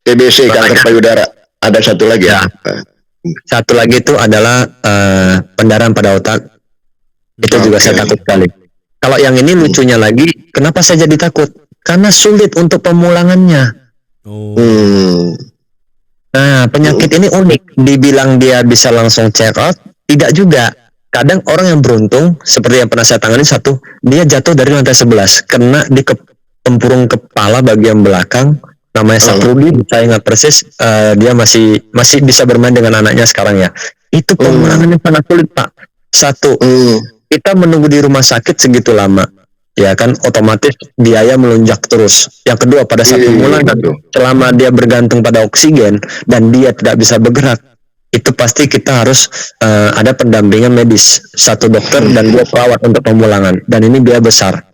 TBC, kanker payudara. Ada satu lagi ya. Satu lagi itu adalah pendarahan pada otak. Itu juga saya takut sekali. Kalau yang ini lucunya lagi, kenapa saya jadi takut? Karena sulit untuk pemulangannya. Nah, penyakit ini unik. Dibilang dia bisa langsung check out, tidak juga. kadang orang yang beruntung seperti yang pernah saya tangani satu, dia jatuh dari lantai 11 kena di tempurung kepala bagian belakang, namanya Saprudi, saya ingat persis. Dia masih bisa bermain dengan anaknya sekarang ya. Itu pemulangannya sangat sulit, Pak. Satu, kita menunggu di rumah sakit segitu lama, ya kan, otomatis biaya melonjak terus. Yang kedua, pada saat pemulangan, selama dia bergantung pada oksigen dan dia tidak bisa bergerak, itu pasti kita harus ada pendampingan medis, 1 dokter dan 2 perawat untuk pemulangan, dan ini biaya besar.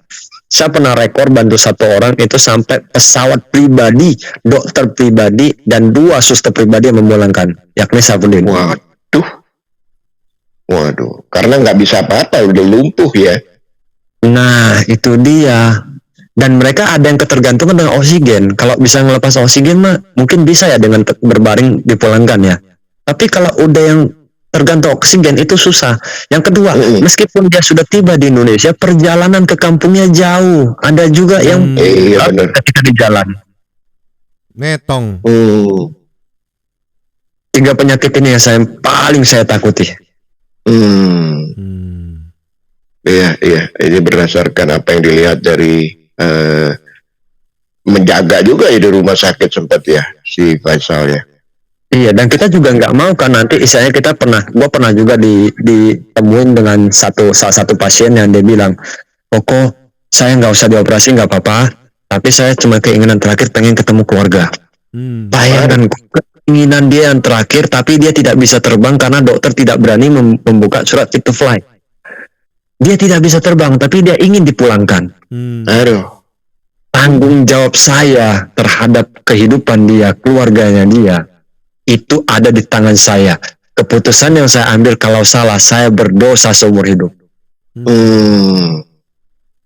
Saya pernah rekor bantu 1 orang itu sampai pesawat pribadi, dokter pribadi, dan 2 suster pribadi yang memulangkan, yakni Safudin. Waduh, karena nggak bisa apa-apa, udah lumpuh ya. Nah, itu dia. Dan mereka ada yang ketergantungan dengan oksigen. Kalau bisa ngelepas oksigen mah mungkin bisa ya dengan berbaring dipulangkan ya. Tapi kalau udah yang tergantung oksigen itu susah. Yang kedua, meskipun dia sudah tiba di Indonesia, perjalanan ke kampungnya jauh. Ada juga yang ketika di jalan. Metong. 3 penyakit ini yang paling saya takuti. Iya, ini berdasarkan apa yang dilihat dari menjaga juga ya di rumah sakit sempat ya si Faisal ya. Iya, dan kita juga nggak mau kan nanti istilahnya gue pernah juga ditemuin dengan salah satu pasien yang dia bilang, "Koko, saya nggak usah dioperasi nggak apa-apa, tapi saya cuma keinginan terakhir pengen ketemu keluarga." Bayangkan keinginan dia yang terakhir, tapi dia tidak bisa terbang karena dokter tidak berani membuka surat fit to fly. Dia tidak bisa terbang, tapi dia ingin dipulangkan. Aduh. Tanggung jawab saya terhadap kehidupan dia, keluarganya dia, itu ada di tangan saya. Keputusan yang saya ambil kalau salah, saya berdosa seumur hidup.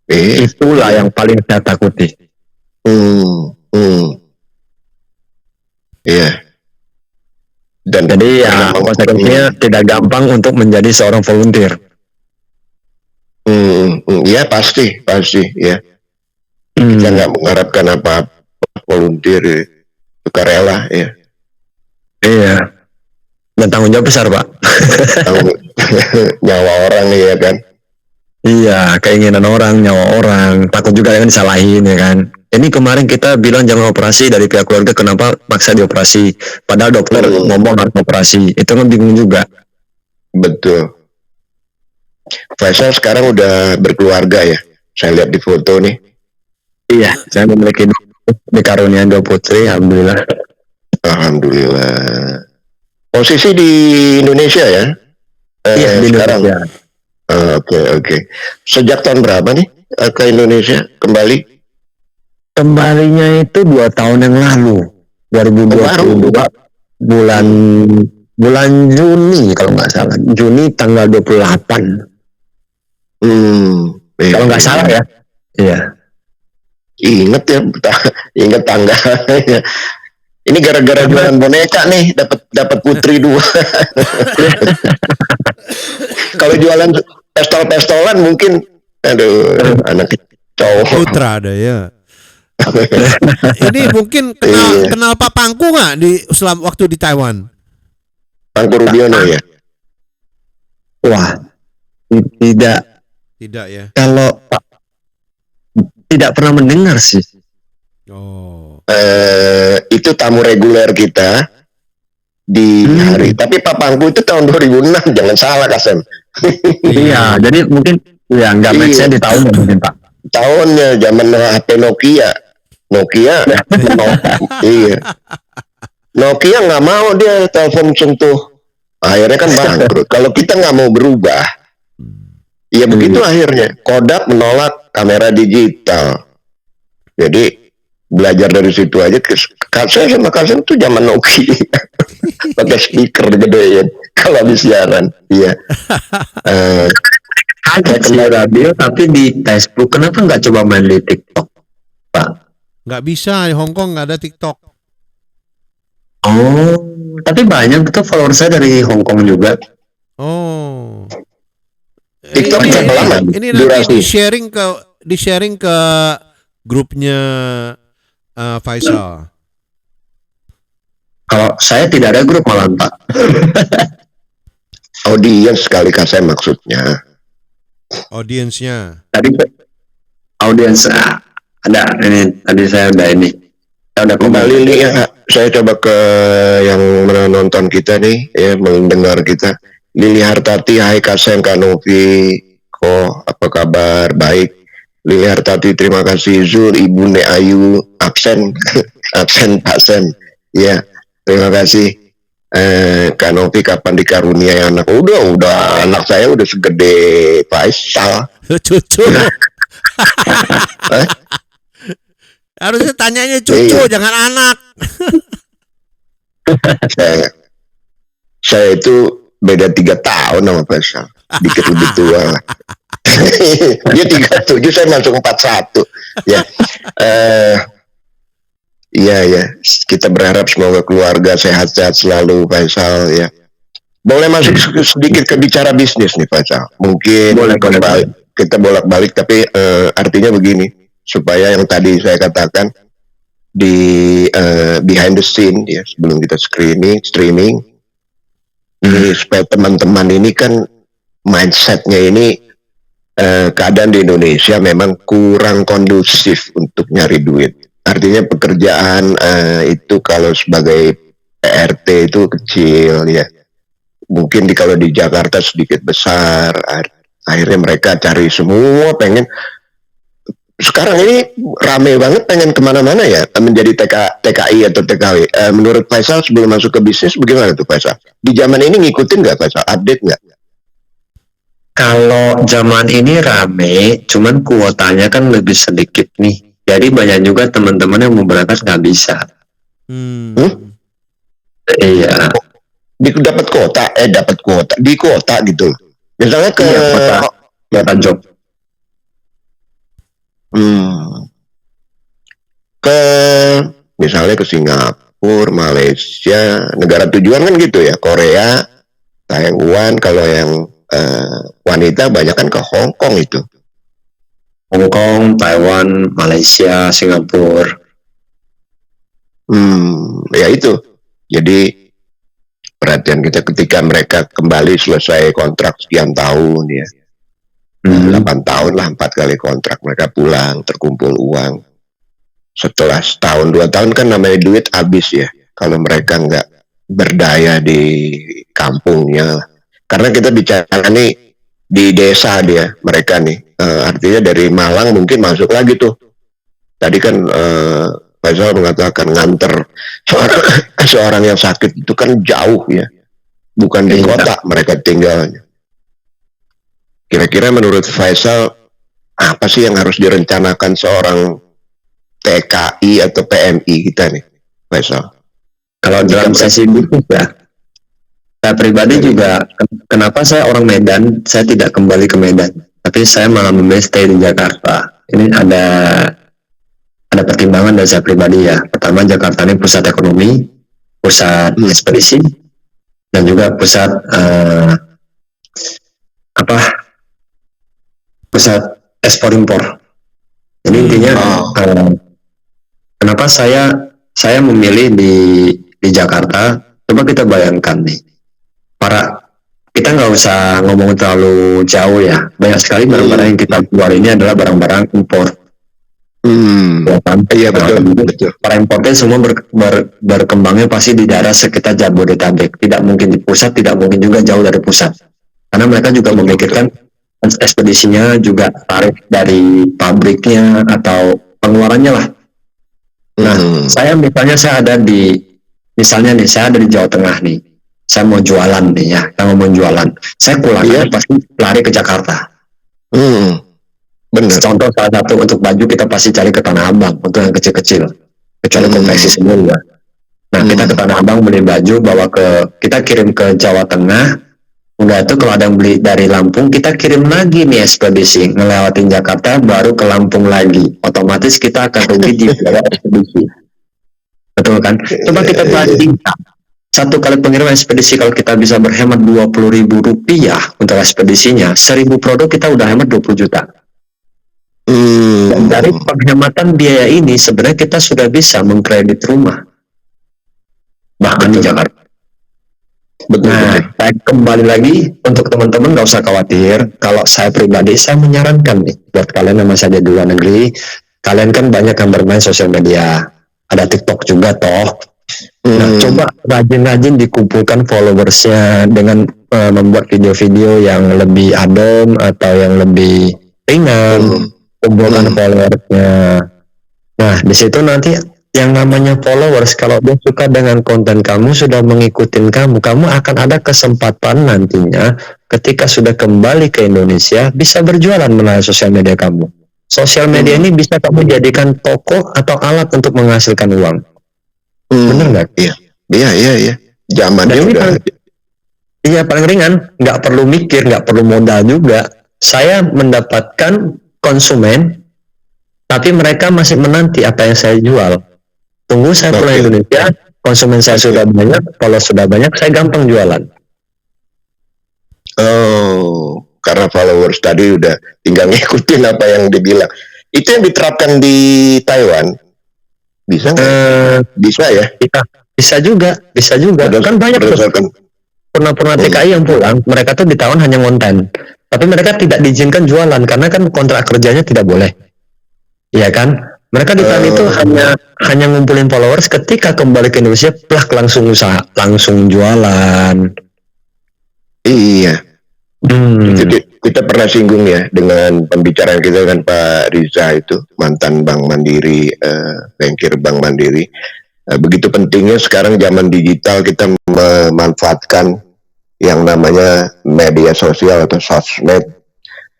Itulah yang paling saya takuti. Iya. Dan jadi ya konsekuensinya tidak gampang untuk menjadi seorang volunteer. Ya pasti ya. Kita nggak mengharapkan apa volunteer, sukarela ya. Iya. Dan tanggung jawab besar, Pak. Nyawa orang ya kan. Iya, keinginan orang, nyawa orang, takut juga kan disalahin ya kan. Ini kemarin kita bilang jangan operasi dari pihak keluarga, kenapa maksa dioperasi? Padahal dokter ngomong harus operasi. Itu kan bingung juga. Betul. Faisal sekarang udah berkeluarga ya. Saya lihat di foto nih. Iya, saya memiliki dikaruniai 2 putri, alhamdulillah. Alhamdulillah. Posisi di Indonesia ya? Iya, di sekarang. Indonesia. Oke. Sejak tahun berapa nih ke Indonesia kembali? Kembalinya itu 2 tahun yang lalu, 2022 bulan Juni kalau nggak salah, Juni tanggal 28. Kalau nggak salah ya. Iya. Ingat ya, ingat tanggalnya. Ini gara-gara jualan boneka nih, dapat putri 2. Kalau jualan pestol-pestolan mungkin, aduh, anak cowok. Putra ada ya. Ini mungkin kenal Pak Pangku nggak selama waktu di Taiwan? Pangku Rubiono ya. Wah, tidak ya. Kalau tidak pernah mendengar sih. Itu tamu reguler kita di hari. Tapi Pak Pangku itu tahun 2006, jangan salah Kasem. Iya, jadi mungkin ya nggak match-nya di tahun mungkin Pak. Tahunnya zaman HP Nokia. Iya. Nokia nggak mau dia telepon sentuh. Akhirnya kan bangkrut. Kalau kita nggak mau berubah, ya begitu akhirnya. Kodak menolak kamera digital. Jadi belajar dari situ aja. Saya sama Kasem tuh zaman Nokia. Pakai speaker gedein kalau habis siaran. Iya. Ada di radio tapi di Facebook. Kenapa nggak coba main di TikTok, Pak? Nggak bisa, di Hong Kong nggak ada TikTok. Oh, tapi banyak tuh follower saya dari Hong Kong juga. Oh. TikTok ini nanti di sharing ke grupnya Faisal. Kalau saya tidak ada grup malah Pak. audiens kali saya maksudnya. Audiensnya. Tadi audiens ada ini tadi saya udah ini. Saya udah Kembali nih ya, saya coba ke yang menonton kita nih, ya mendengar kita. Lili Hartati, hai Kasem, Kak Novi, kok apa kabar? Baik. Lili Hartati, terima kasih. Zul, Ibu Ne Ayu, absen, absen Pak Sem. Ya, terima kasih. Kak Novi, kapan dikaruniai anak? Udah anak saya udah segede Faisal. Cucu. Harusnya tanyanya cucu, jangan anak. Saya itu beda 3 tahun sama Faisal, dikit lebih tua lah. Dia 37, saya masuk 41. Ya, iya, kita berharap semoga keluarga sehat-sehat selalu, Faisal ya. Boleh masuk sedikit ke bicara bisnis nih, Faisal. Mungkin kita bolak-balik, tapi artinya begini, supaya yang tadi saya katakan di behind the scene ya, sebelum kita streaming. Ini supaya teman-teman ini kan mindsetnya ini keadaan di Indonesia memang kurang kondusif untuk nyari duit. Artinya pekerjaan itu kalau sebagai PRT itu kecil ya. Mungkin kalau di Jakarta sedikit besar. Akhirnya mereka cari semua pengen. Sekarang ini rame banget pengen kemana-mana ya, menjadi TKI atau TKW. Menurut Faisal sebelum masuk ke bisnis bagaimana tuh Faisal? Di zaman ini ngikutin nggak Faisal? Update nggak? Kalau zaman ini rame, cuman kuotanya kan lebih sedikit nih. Jadi banyak juga teman-teman yang mau berangkat nggak bisa. Iya. Dapat kuota di kota gitu. Misalnya ke kota job. Misalnya ke Singapura, Malaysia, negara tujuan kan gitu ya, Korea, Taiwan. Kalau yang wanita banyak kan ke Hong Kong itu. Hong Kong, Taiwan, Malaysia, Singapura. Ya itu. Jadi perhatian kita ketika mereka kembali selesai kontrak sekian tahun ya. 8 tahun lah, 4 kali kontrak, mereka pulang, terkumpul uang. Setelah setahun 2 tahun kan namanya duit habis ya, kalau mereka nggak berdaya di kampungnya. Karena kita bicara nih di desa dia, mereka nih, artinya dari Malang mungkin masuk lagi tuh. Tadi kan Faisal mengatakan nganter seorang yang sakit itu kan jauh ya, bukan di kota mereka tinggalnya. Kira-kira menurut Faisal apa sih yang harus direncanakan seorang TKI atau PMI kita nih, Faisal? Kalau dalam sesi bisnis ya, saya pribadi juga, kenapa saya orang Medan, saya tidak kembali ke Medan, tapi saya malah memilih stay di Jakarta. Ini ada pertimbangan dari saya pribadi ya. Pertama, Jakarta ini pusat ekonomi, pusat ekspedisi, dan juga pusat pusat ekspor impor. Jadi intinya kenapa saya memilih di Jakarta? Coba kita bayangkan nih, kita nggak usah ngomong terlalu jauh ya. Banyak sekali barang-barang yang kita keluar ini adalah barang-barang impor. Iya betul. Para importer semua berkembangnya pasti di daerah sekitar Jabodetabek. Tidak mungkin di pusat, tidak mungkin juga jauh dari pusat. Karena mereka juga memikirkan ekspedisinya, juga tarif dari pabriknya atau pengeluarannya lah. Nah, saya ada di Jawa Tengah nih. Saya mau jualan nih ya, kita ngomong jualan. Saya pulangnya pasti lari ke Jakarta. Benar. Contoh salah satu untuk baju kita pasti cari ke Tanah Abang untuk yang kecil-kecil. Kecuali konveksi semua. Nah, kita ke Tanah Abang beli baju, kita kirim ke Jawa Tengah. Udah itu kalau ada yang beli dari Lampung, kita kirim lagi nih ekspedisi, ngelewatin Jakarta baru ke Lampung lagi. Otomatis kita akan rugi di biaya ekspedisi. Betul kan? Coba kita bandingkan. Satu kali pengiriman ekspedisi kalau kita bisa berhemat Rp20.000 untuk ekspedisinya, 1.000 produk kita udah hemat 20 juta. Dan dari penghematan biaya ini sebenarnya kita sudah bisa mengkredit rumah. Bahkan di Jakarta. Nah, saya kembali lagi untuk teman-teman nggak usah khawatir. Kalau saya pribadi, saya menyarankan nih buat kalian yang masih ada di luar negeri, kalian kan banyak yang bermain sosial media, ada TikTok juga toh. Nah, coba rajin-rajin dikumpulkan followersnya dengan membuat video-video yang lebih adem atau yang lebih ringan, kumpulkan followersnya. Nah, di situ nanti yang namanya followers, kalau dia suka dengan konten kamu, sudah mengikuti kamu akan ada kesempatan nantinya ketika sudah kembali ke Indonesia bisa berjualan melalui sosial media kamu. Sosial media ini bisa kamu jadikan toko atau alat untuk menghasilkan uang. Bener nggak? Iya. Zamannya udah. Iya, paling ringan, nggak perlu mikir, nggak perlu modal juga. Saya mendapatkan konsumen, tapi mereka masih menanti apa yang saya jual. Tunggu saya pulang Indonesia, konsumen saya sudah banyak, kalau sudah banyak saya gampang jualan. Oh, karena followers tadi udah tinggal ngikutin apa yang dibilang. Itu yang diterapkan di Taiwan, bisa nggak? Bisa ya? Bisa juga. Kan banyak purna-purna TKI yang pulang, mereka tuh di Taiwan hanya ngonten, tapi mereka tidak diizinkan jualan karena kan kontrak kerjanya tidak boleh. Iya kan? Mereka di Taiwan itu hanya ngumpulin followers, ketika kembali ke Indonesia, plak langsung usaha, langsung jualan. Iya. Kita pernah singgung ya dengan pembicaraan kita kan Pak Riza itu, mantan Bank Mandiri, bankir Bank Mandiri. Begitu pentingnya sekarang zaman digital kita memanfaatkan yang namanya media sosial atau sosmed.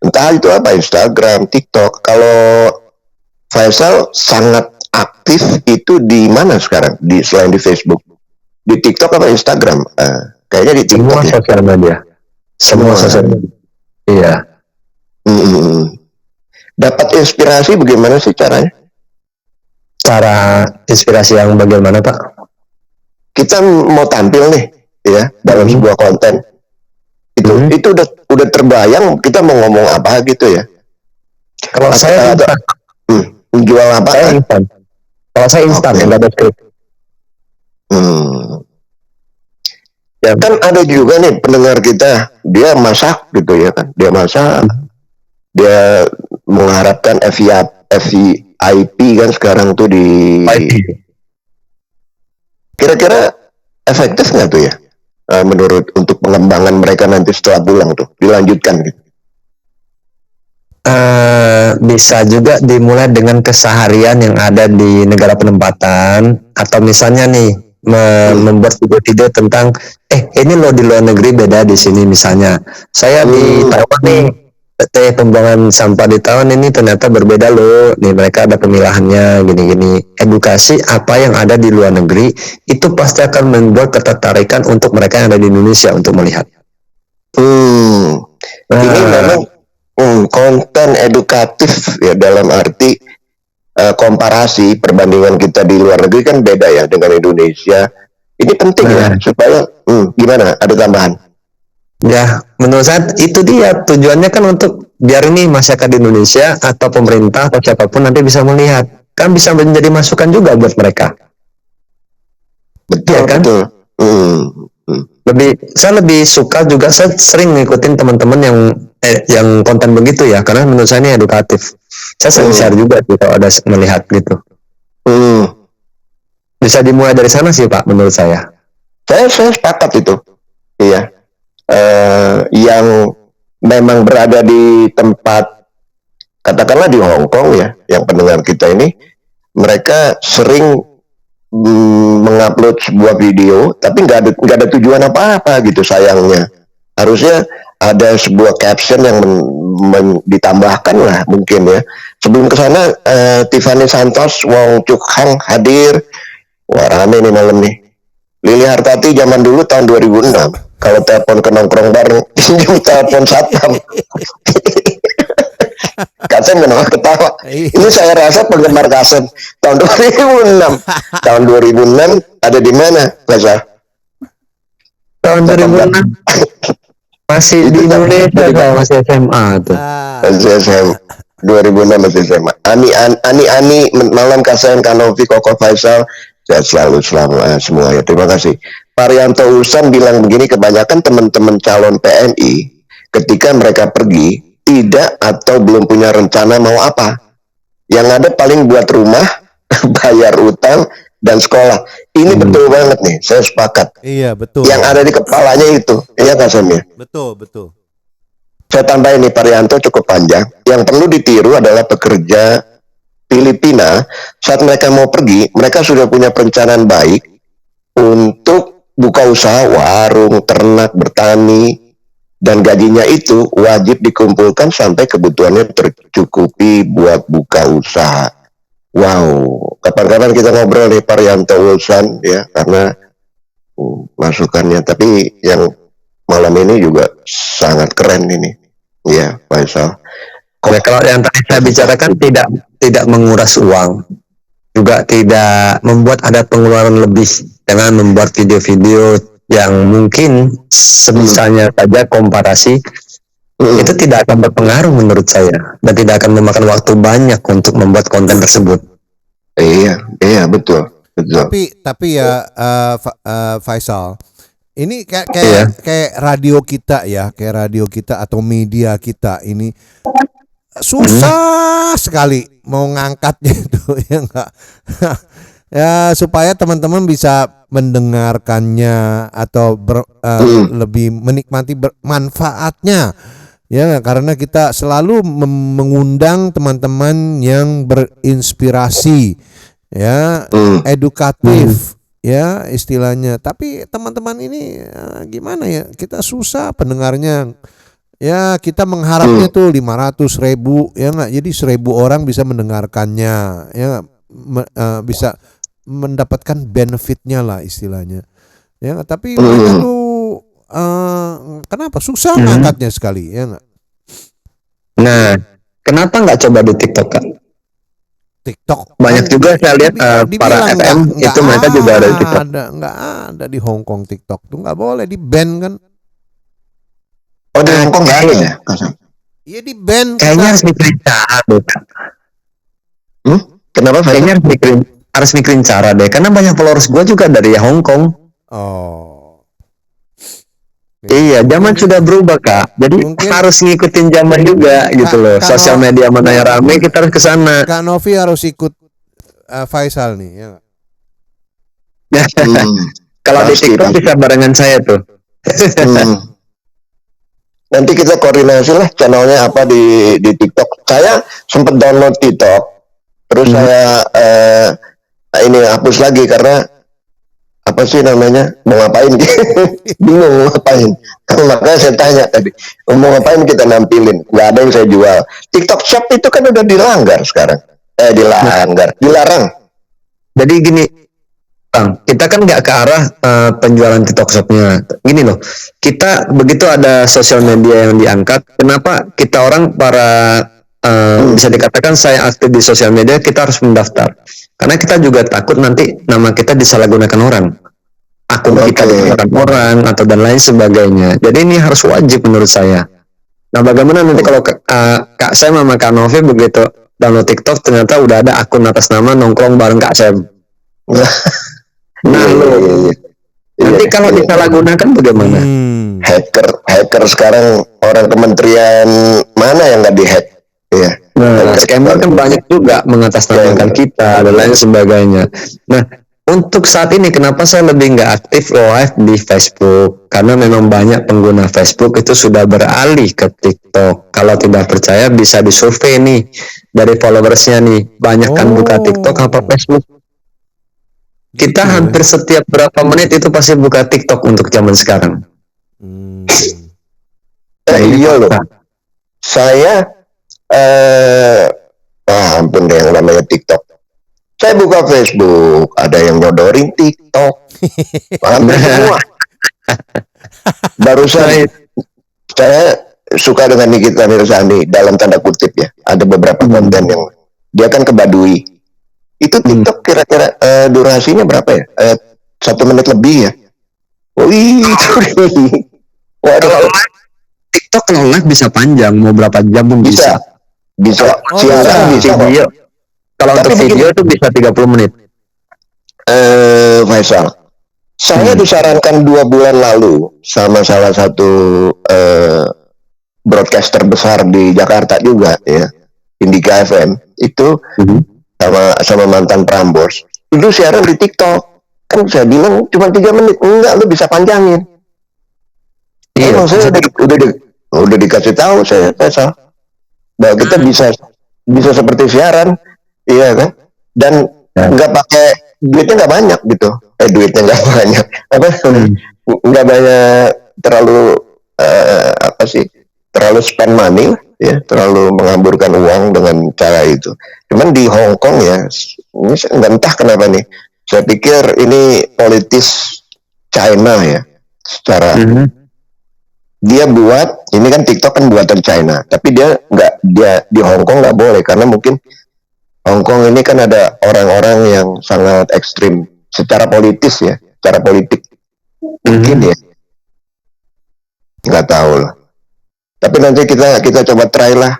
Entah itu apa, Instagram, TikTok. Kalau Faisal sangat aktif itu di mana sekarang? Selain di Facebook, di TikTok apa Instagram? Kayaknya di TikTok. Semua sosial media. Semua sosial media. Iya. Dapat inspirasi bagaimana sih caranya? Cara inspirasi yang bagaimana, Pak? Kita mau tampil nih, ya, dalam sebuah konten. Itu udah terbayang kita mau ngomong apa gitu ya. Kalau saya menjual apa? Kalau saya instan, nggak ada skrip. Ya kan ada juga nih pendengar kita, dia masak gitu ya kan, dia masak, dia mengharapkan FVIP kan sekarang tuh di. Kira-kira efektif nggak tuh ya, menurut untuk pengembangan mereka nanti setelah pulang tuh, dilanjutkan gitu? Bisa juga dimulai dengan keseharian yang ada di negara penempatan, atau misalnya nih membuat video-video tentang ini loh di luar negeri beda di sini. Misalnya saya di Taiwan nih, pembuangan sampah di Taiwan ini ternyata berbeda loh, nih mereka ada pemilahannya gini-gini. Edukasi apa yang ada di luar negeri itu pasti akan membuat ketertarikan untuk mereka yang ada di Indonesia untuk melihat. Ini memang konten edukatif ya, dalam arti komparasi perbandingan kita di luar negeri kan beda ya dengan Indonesia. Ini penting ya supaya gimana? Ada tambahan? Ya, menurut saya itu dia tujuannya kan, untuk biar ini masyarakat di Indonesia atau pemerintah atau siapapun nanti bisa melihat, kan bisa menjadi masukan juga buat mereka. Betul ya kan? Betul. Saya lebih suka juga, saya sering ngikutin teman-teman yang konten begitu ya, karena menurut saya ini edukatif. Saya sering share juga sih kalau ada melihat gitu. Bisa dimulai dari sana sih Pak, menurut saya. Saya sepakat itu. Iya. Yang memang berada di tempat, katakanlah di Hong Kong ya, yang pendengar kita ini, mereka sering mengupload sebuah video, tapi nggak ada tujuan apa-apa gitu. Sayangnya harusnya ada sebuah caption yang ditambahkan lah mungkin ya. Sebelum kesana, Tiffany Santos, Wong Cuk Hang hadir. Wah, rame nih malam nih. Lili Hartati zaman dulu tahun 2006, kalau telepon ke nongkrong bareng, pinjam telepon satpam. Kasem kenapa ketawa? Ini saya rasa penggemar Kasem tahun 2006. Tahun 2006 ada di mana, Reza? Tahun 2006 masih di Indonesia, kalau masih SMA tuh. Masih SMA. 2006 masih SMA. Ani malam Kasem, Kanovi, Koko Faisal, sehat selalu semuanya. Terima kasih. Parianto Ulsan bilang begini, kebanyakan teman-teman calon PNI ketika mereka pergi tidak atau belum punya rencana mau apa. Yang ada paling buat rumah, bayar utang dan sekolah. Ini betul banget nih, saya sepakat. Iya, betul. Yang ada di kepalanya itu, iya Kak Samir? Betul. Saya tambahin nih, Parianto cukup panjang. Yang perlu ditiru adalah pekerja Filipina, saat mereka mau pergi, mereka sudah punya perencanaan baik untuk buka usaha warung, ternak, bertani, dan gajinya itu wajib dikumpulkan sampai kebutuhannya tercukupi buat buka usaha. Wow, kapan-kapan kita ngobrol nih Parianto Ulsan ya, karena masukannya. Tapi yang malam ini juga sangat keren ini, ya Faisal. Ya, kalau yang tadi saya bicarakan tidak menguras uang, juga tidak membuat ada pengeluaran lebih dengan membuat video-video yang mungkin sebisanya saja komparasi itu tidak akan berpengaruh menurut saya dan tidak akan memakan waktu banyak untuk membuat konten tersebut. Iya betul. Tapi ya Faisal, ini kayak radio kita ya, kayak radio kita atau media kita ini susah sekali mau ngangkatnya itu ya enggak. Ya supaya teman-teman bisa mendengarkannya atau lebih menikmati manfaatnya ya, karena kita selalu mengundang teman-teman yang berinspirasi ya, edukatif ya istilahnya. Tapi teman-teman ini gimana ya, kita susah pendengarnya. Ya kita mengharapnya tuh 500.000 ya nggak, jadi 1.000 orang bisa mendengarkannya ya, bisa mendapatkan benefitnya lah istilahnya ya. Tapi mereka tuh kenapa susah ngangkatnya sekali ya nggak? Nah, kenapa nggak coba di TikTok Kak? TikTok banyak juga saya lihat para FM itu mereka juga ada di TikTok. Nggak ada di Hong Kong TikTok tuh, nggak boleh, di ban kan. Oh di Hong Kong nggak ada ya? Iya di ban. Kayaknya harus mikirin cara deh. Kenapa? Kayaknya harus mikirin cara deh, karena banyak followers gue juga dari Hong Kong. Oh. Iya, zaman sudah berubah Kak. Jadi harus ngikutin zaman juga gitu loh. Sosial media mana yang rame kita harus ke sana. Kak Novi harus ikut Faisal nih ya. Kalau di TikTok bisa barengan saya tuh. Nanti kita koordinasi lah channelnya apa di TikTok. Saya sempat download TikTok, terus saya ini hapus lagi karena apa sih namanya, mau ngapain? Bingung mau ngapain. Makanya saya tanya tadi, mau ngapain kita nampilin? Nggak ada yang saya jual. TikTok Shop itu kan udah dilanggar sekarang. Dilarang. Jadi gini, Bang, kita kan nggak ke arah penjualan TikTok Shop-nya. Gini loh, kita begitu ada sosial media yang diangkat, kenapa kita orang para bisa dikatakan saya aktif di sosial media, kita harus mendaftar. Karena kita juga takut nanti nama kita disalahgunakan orang, akun kita digunakan orang atau dan lain sebagainya. Jadi ini harus wajib menurut saya. Nah, bagaimana nanti kalau Kak Sam sama Kak Novi begitu download TikTok ternyata udah ada akun atas nama nongkrong bareng Kak Sam. Nah, nanti kalau disalahgunakan bagaimana? Hacker sekarang orang kementerian mana yang nggak dihack? Ya. Nah, scammer kan banyak juga mengatasnamakan kita dan lain sebagainya. Nah, untuk saat ini kenapa saya lebih nggak aktif live di Facebook? Karena memang banyak pengguna Facebook itu sudah beralih ke TikTok. Kalau tidak percaya bisa disurvei nih dari followersnya nih, banyak kan buka TikTok apa Facebook? Kita hampir setiap berapa menit itu pasti buka TikTok untuk zaman sekarang. Iya loh. Saya ampun deh yang namanya TikTok. Saya buka Facebook, ada yang nyodorin TikTok. Hampir semua. Barusan saya suka dengan Nikita Mirzani dalam tanda kutip ya. Ada beberapa konten yang dia kan ke Baduy. Itu TikTok kira-kira durasinya berapa ya? 1 menit lebih ya. Wih, waduh. TikTok kalau live bisa panjang, mau berapa jam pun bisa. Bisa siaran di video. Kalau untuk video itu bisa 30 menit. Faisal, Saya disarankan 2 bulan lalu sama salah satu broadcaster besar di Jakarta juga ya, Indika FM itu sama mantan Prambors itu siaran di TikTok. Kan saya bilang cuma 3 menit, enggak, lu bisa panjangin. Emang saya udah dikasih tahu saya Faisal bahwa kita bisa seperti siaran, iya kan? Dan nggak pakai duitnya nggak banyak gitu. Duitnya nggak banyak, nggak banyak terlalu terlalu spend money ya, terlalu mengamburkan uang dengan cara itu. Cuman di Hong Kong ya, ini nggak entah kenapa nih. Saya pikir ini politis China ya, secara dia buat ini kan TikTok kan buatan China, tapi dia di Hong Kong nggak boleh karena mungkin Hong Kong ini kan ada orang-orang yang sangat ekstrim secara politis ya, secara politik mungkin ya, nggak tahu lah. Tapi nanti kita coba try lah,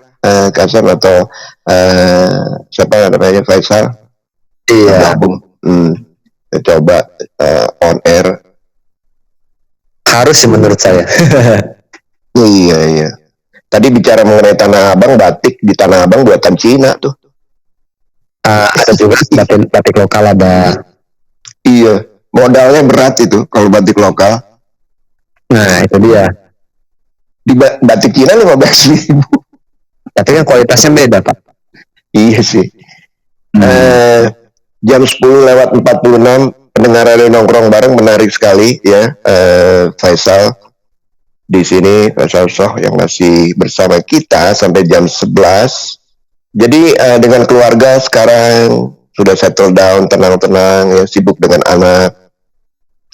Kasan atau siapa namanya Faisal, gabung, kita coba on air. Harus sih menurut saya. Iya. Tadi bicara mengenai Tanah Abang, batik di Tanah Abang buatan Cina tuh. Ada juga batik lokal ada. Iya, modalnya berat itu kalau batik lokal. Nah itu dia. Di batik Cina 15.000. Tapi kan kualitasnya beda Pak. Iya sih. Jam 10:46 pendengar Radio Nongkrong Bareng, menarik sekali ya, Faisal di sini, Faisal Soh yang masih bersama kita sampai jam 11. Jadi dengan keluarga sekarang sudah settle down, tenang-tenang ya, sibuk dengan anak.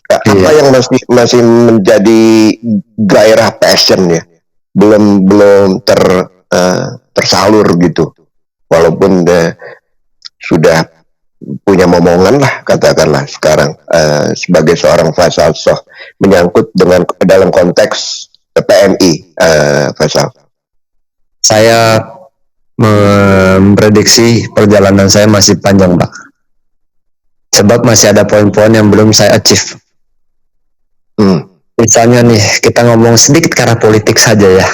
Apa yang masih menjadi gairah passion ya, belum tersalur gitu, walaupun sudah punya momongan lah katakanlah sekarang sebagai seorang Faisal Soh menyangkut dengan dalam konteks PMI, Faisal. Saya memprediksi perjalanan saya masih panjang Pak, sebab masih ada poin-poin yang belum saya achieve. Misalnya nih kita ngomong sedikit ke arah politik saja ya,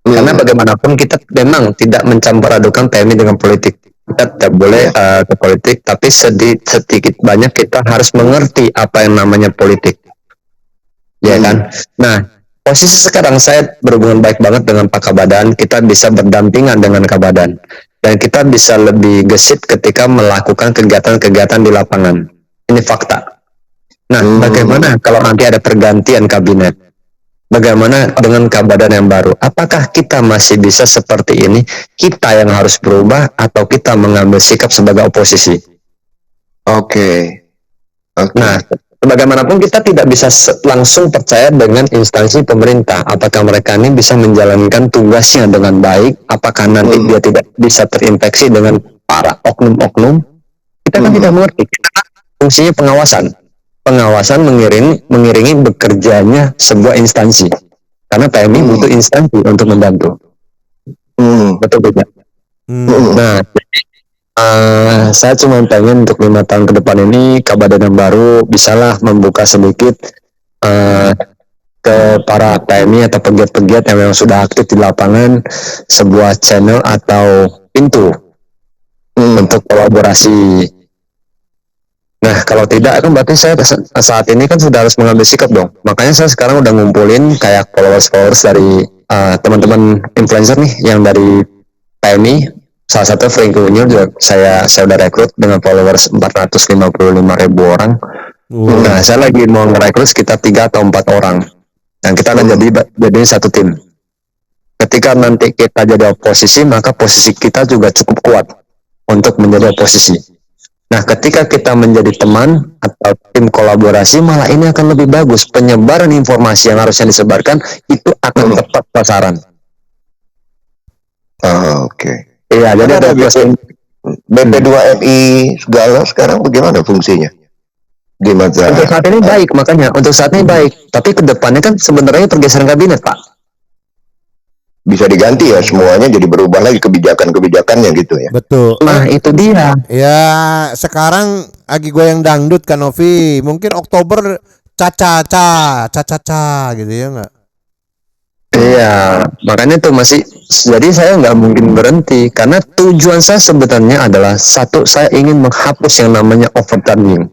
karena bagaimanapun kita memang tidak mencampur adukan PMI dengan politik. Kita tidak boleh ke politik, tapi sedikit banyak kita harus mengerti apa yang namanya politik, ya kan? Nah, posisi sekarang saya berhubungan baik banget dengan Pak Kabadan, kita bisa berdampingan dengan Kabadan, dan kita bisa lebih gesit ketika melakukan kegiatan-kegiatan di lapangan. Ini fakta. Nah, bagaimana kalau nanti ada pergantian kabinet? Bagaimana dengan Kabadan yang baru? Apakah kita masih bisa seperti ini? Kita yang harus berubah atau kita mengambil sikap sebagai oposisi? Oke. Nah, bagaimanapun kita tidak bisa langsung percaya dengan instansi pemerintah. Apakah mereka ini bisa menjalankan tugasnya dengan baik? Apakah nanti dia tidak bisa terinfeksi dengan para oknum-oknum? Kita kan tidak mengerti. Karena fungsinya pengawasan mengiringi bekerjanya sebuah instansi, karena PMI butuh instansi untuk membantu. Betul tidak? Nah, saya cuma pengen untuk 5 tahun ke depan ini Kabadan yang baru bisalah membuka sedikit ke para PMI atau pegiat-pegiat yang memang sudah aktif di lapangan sebuah channel atau pintu untuk kolaborasi. Nah, kalau tidak kan berarti saya saat ini kan sudah harus mengambil sikap dong. Makanya saya sekarang udah ngumpulin kayak followers dari teman-teman influencer nih yang dari PMI. Salah satu Frankie Junior juga saya udah rekrut dengan followers 455.000 orang. Nah, saya lagi mau ngerekrut sekitar 3 atau 4 orang. Dan kita akan jadi satu tim. Ketika nanti kita jadi oposisi, maka posisi kita juga cukup kuat untuk menjadi oposisi. Nah, ketika kita menjadi teman atau tim kolaborasi, malah ini akan lebih bagus. Penyebaran informasi yang harusnya disebarkan itu akan tepat sasaran. Oke. Iya, jadi ada BP2MI segala sekarang bagaimana fungsinya? Di mata untuk saat ini baik, makanya untuk saat ini baik. Tapi kedepannya kan sebenarnya pergeseran kabinet, Pak. Bisa diganti ya, semuanya jadi berubah lagi kebijakan-kebijakannya gitu ya. Betul. Nah, itu dia. Ya, sekarang lagi goyang dangdut kan Novi. Mungkin Oktober ca gitu ya nggak? Iya, makanya tuh masih, jadi saya nggak mungkin berhenti karena tujuan saya sebenarnya adalah satu, saya ingin menghapus yang namanya overcharging.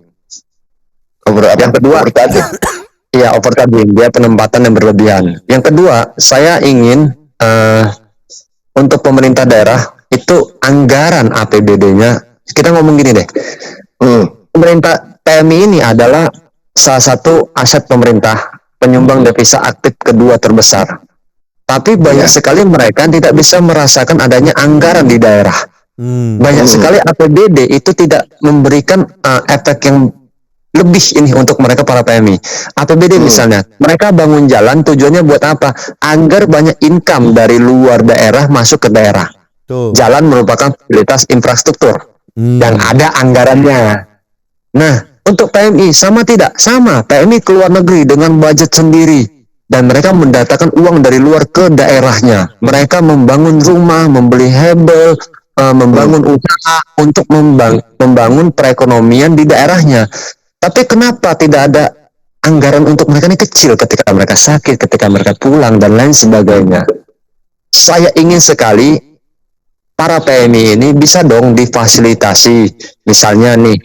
Yang kedua, iya overcharging, dia penempatan yang berlebihan. Yang kedua, saya ingin untuk pemerintah daerah itu anggaran APBD-nya, kita ngomong gini deh, pemerintah PMI ini adalah salah satu aset pemerintah, penyumbang devisa aktif kedua terbesar. Tapi banyak sekali mereka tidak bisa merasakan adanya anggaran di daerah. Banyak sekali APBD itu tidak memberikan efek yang lebih ini untuk mereka para PMI. APBD misalnya, mereka bangun jalan tujuannya buat apa? Agar banyak income dari luar daerah masuk ke daerah. Jalan merupakan fasilitas infrastruktur yang ada anggarannya. Nah, untuk PMI sama tidak? Sama. PMI keluar negeri dengan budget sendiri. Dan mereka mendatangkan uang dari luar ke daerahnya. Mereka membangun rumah, membeli hebel, membangun usaha untuk membangun perekonomian di daerahnya. Tapi kenapa tidak ada anggaran untuk mereka? Ini kecil ketika mereka sakit, ketika mereka pulang, dan lain sebagainya. Saya ingin sekali para PMI ini bisa dong difasilitasi. Misalnya nih,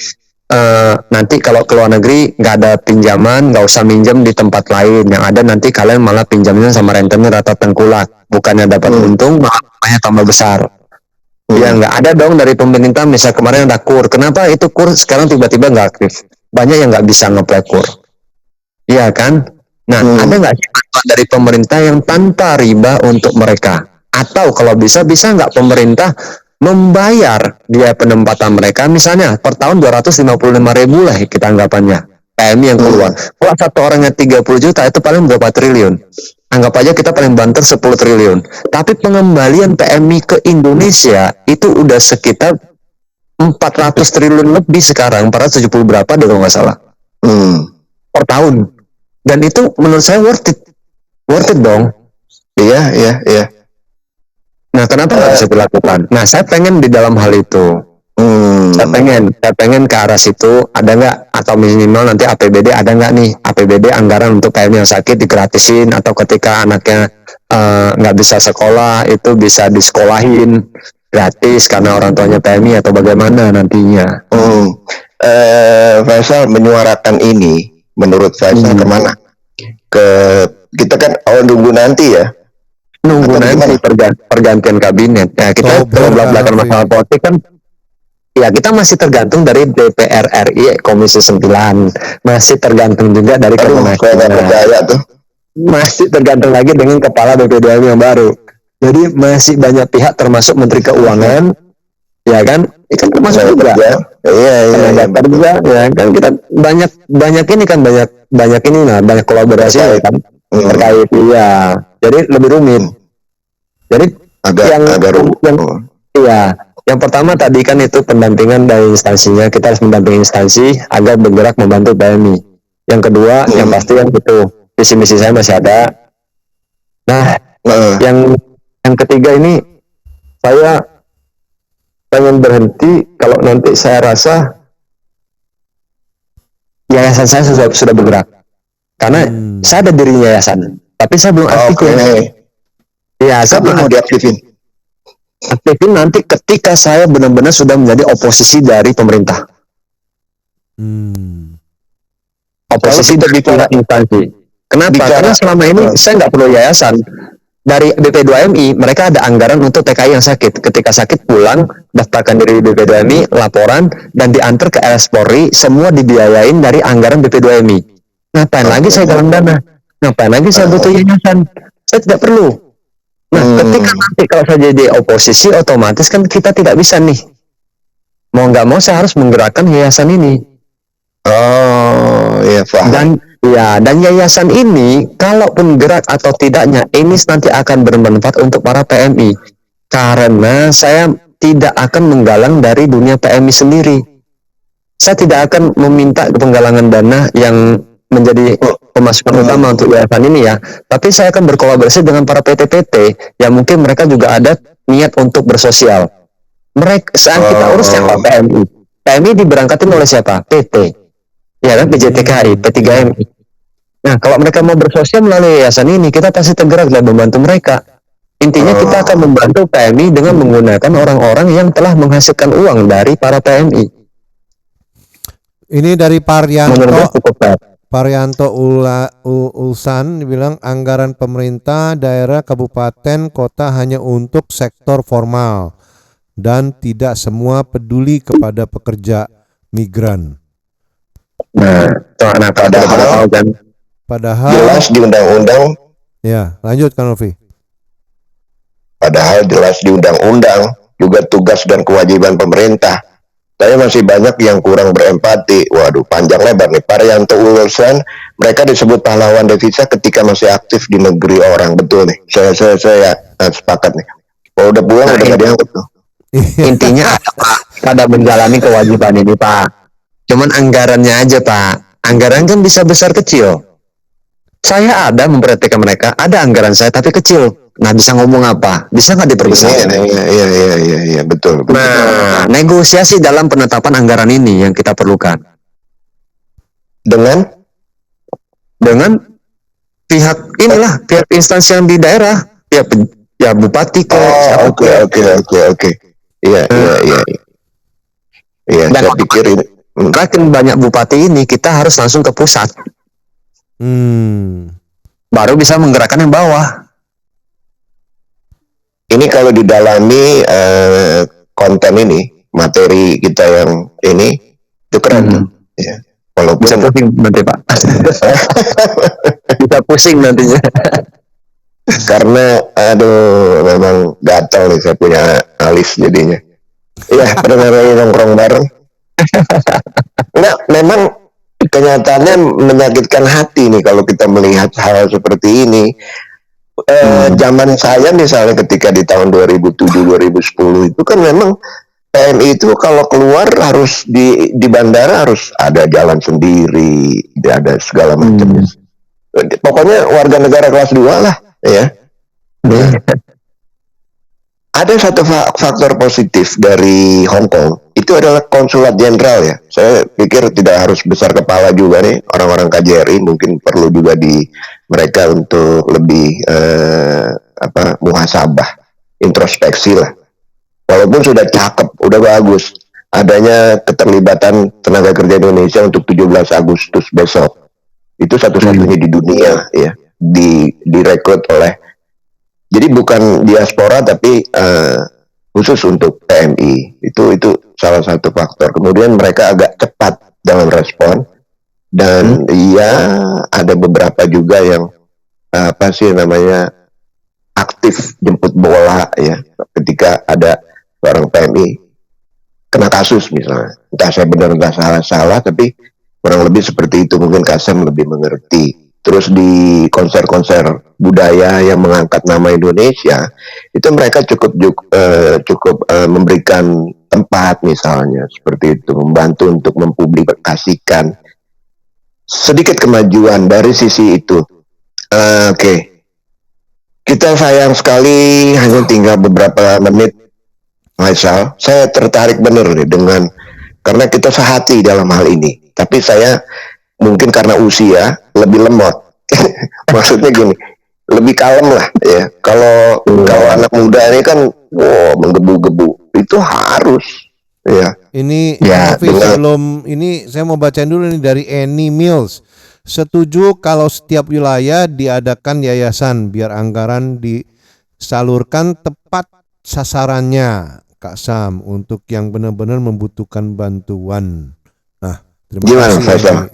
nanti kalau ke luar negeri nggak ada pinjaman, nggak usah minjem di tempat lain, yang ada nanti kalian malah pinjamnya sama rentenir atau tengkulak, bukannya dapat untung malah tambah besar. Ya nggak ada dong dari pemerintah. Misal kemarin ada KUR, kenapa itu KUR sekarang tiba-tiba nggak aktif? Banyak yang nggak bisa ngeplay KUR, iya kan? Nah, ada nggak sih dari pemerintah yang tanpa riba untuk mereka? Atau kalau bisa nggak pemerintah membayar biaya penempatan mereka, misalnya per tahun 255.000 lah kita anggapannya PMI yang keluar. Kalau satu orangnya 30 juta itu paling berapa triliun? Anggap aja kita paling banter 10 triliun. Tapi pengembalian PMI ke Indonesia itu udah sekitar 400 triliun lebih sekarang, 470 berapa deh kalau nggak salah per tahun. Dan itu menurut saya worth it dong. Iya. Nah, kenapa nggak bisa dilakukan? Nah, saya pengen di dalam hal itu. Saya pengen ke arah situ. Ada nggak, atau minimal nanti APBD ada nggak nih APBD anggaran untuk PMI yang sakit digratisin, atau ketika anaknya nggak bisa sekolah itu bisa disekolahin gratis karena orang tuanya PMI, atau bagaimana nantinya? Faisal menyuarakan ini, menurut Faisal kemana? Kita kan nunggu nanti ya. Nunggu nanti pergantian kabinet. Ya, kita kalau belakang masalah politik kan, ya kita masih tergantung dari DPR RI Komisi 9, masih tergantung juga dari masih tergantung lagi dengan kepala BPDM yang baru. Jadi masih banyak pihak termasuk Menteri Keuangan, ya kan? Ikan termasuk juga. Iya. Kerja, ya kan, kita banyak ini kan, banyak ini lah, banyak kolaborasi ya kan terkait. Iya. Jadi lebih rumit. Jadi yang pertama tadi kan itu pendampingan dari instansinya, kita harus mendampingi instansi agar bergerak membantu PMI. Yang kedua, yang pasti yang itu visi misi saya masih ada. Nah, yang ketiga ini saya pengen berhenti kalau nanti saya rasa yayasan saya sudah bergerak. Karena saya ada diri yayasan, tapi saya belum aktif. Ya, saya belum mau diaktifin. Aktifin nanti ketika saya benar-benar sudah menjadi oposisi dari pemerintah. Oposisi dari pihak instansi. Kenapa? Karena selama ini saya nggak perlu yayasan. Dari BP2MI, mereka ada anggaran untuk TKI yang sakit. Ketika sakit pulang, daftarkan diri BP2MI, laporan, dan diantar ke RS Polri, semua dibiayain dari anggaran BP2MI. Ngapain lagi saya galang dana? Ngapain lagi saya butuh yayasan? Saya tidak perlu. Nah, ketika nanti kalau saya jadi oposisi, otomatis kan kita tidak bisa nih. Mau nggak mau saya harus menggerakkan yayasan ini. Paham. Dan yayasan ini, kalaupun gerak atau tidaknya, ini nanti akan bermanfaat untuk para PMI. Karena saya tidak akan menggalang dari dunia PMI sendiri. Saya tidak akan meminta penggalangan dana yang menjadi pemasukan utama untuk yayasan ini ya, tapi saya akan berkolaborasi dengan para PT-PT yang mungkin mereka juga ada niat untuk bersosial. Mereka saat kita urus yang PMI, PMI diberangkatin oleh siapa? PT. Ya kan, PJTKI, P3MI. Nah, kalau mereka mau bersosial melalui yayasan ini, kita pasti tergerak dan membantu mereka. Intinya kita akan membantu PMI dengan menggunakan orang-orang yang telah menghasilkan uang dari para PMI. Ini dari Menurut cukup. Parianto Ulsan bilang anggaran pemerintah, daerah, kabupaten, kota hanya untuk sektor formal dan tidak semua peduli kepada pekerja migran. Nah, padahal jelas di undang-undang. Ya, lanjut kan Novi. Padahal jelas di undang-undang juga tugas dan kewajiban pemerintah. Saya masih banyak yang kurang berempati. Waduh, panjang lebar nih. Parianto Ulsan, mereka disebut pahlawan devisa ketika masih aktif di negeri orang. Betul nih. Saya sepakat nih. Kalau udah pulang udah gak dianggap tuh. Intinya pada menjalani kewajiban ini, Pak. Cuman anggarannya aja, Pak. Anggaran kan bisa besar kecil. Saya ada memperhatikan mereka, ada anggaran saya tapi kecil. Nah, bisa ngomong apa? Bisa nggak diperbesar? Iya, betul. Nah, negosiasi dalam penetapan anggaran ini yang kita perlukan. Dengan pihak pihak instansi yang di daerah, ya bupati ke. Oke. Iya. Iya, saya pikir ini. Makin banyak bupati ini, kita harus langsung ke pusat. Baru bisa menggerakkan yang bawah. Ini kalau didalami konten ini, materi kita yang ini, itu keren. Ya. Walaupun bisa pusing nanti, Pak. Bisa pusing nantinya. Karena, memang gatal nih saya punya alis jadinya. Iya, pendengar nongkrong bareng. Nah, memang kenyataannya menyakitkan hati nih kalau kita melihat hal seperti ini. Zaman saya misalnya ketika di tahun 2007-2010 itu kan memang PMI itu kalau keluar harus di bandara harus ada jalan sendiri, ada segala macamnya. Pokoknya warga negara kelas 2 lah, ya. Ada satu faktor positif dari Hong Kong, itu adalah konsulat jenderal ya. Saya pikir tidak harus besar kepala juga nih, orang-orang KJRI mungkin perlu juga di mereka untuk lebih muhasabah, introspeksi lah. Walaupun sudah cakep, udah bagus, adanya keterlibatan tenaga kerja Indonesia untuk 17 Agustus besok. Itu satu-satunya di dunia ya, direkrut oleh. Jadi bukan diaspora tapi khusus untuk PMI. Itu salah satu faktor. Kemudian mereka agak cepat dalam respon dan ada beberapa juga yang aktif jemput bola ya ketika ada seorang PMI kena kasus misalnya. Entah saya benar entah salah tapi kurang lebih seperti itu. Mungkin Kasem lebih mengerti. Terus di konser-konser budaya yang mengangkat nama Indonesia itu mereka cukup memberikan tempat misalnya seperti itu, membantu untuk mempublikasikan sedikit kemajuan dari sisi itu. Oke. Kita sayang sekali hanya tinggal beberapa menit, Maisal. Saya tertarik benar nih karena kita sehati dalam hal ini. Tapi saya mungkin karena usia lebih lemot. Maksudnya gini, lebih kalem lah ya. Kalau anak muda ini kan menggebu-gebu. Itu harus ya. Ini sebelum ini saya mau bacain dulu nih dari Annie Mills. Setuju kalau setiap wilayah diadakan yayasan biar anggaran disalurkan tepat sasarannya, Kak Sam, untuk yang benar-benar membutuhkan bantuan. Nah, terima kasih.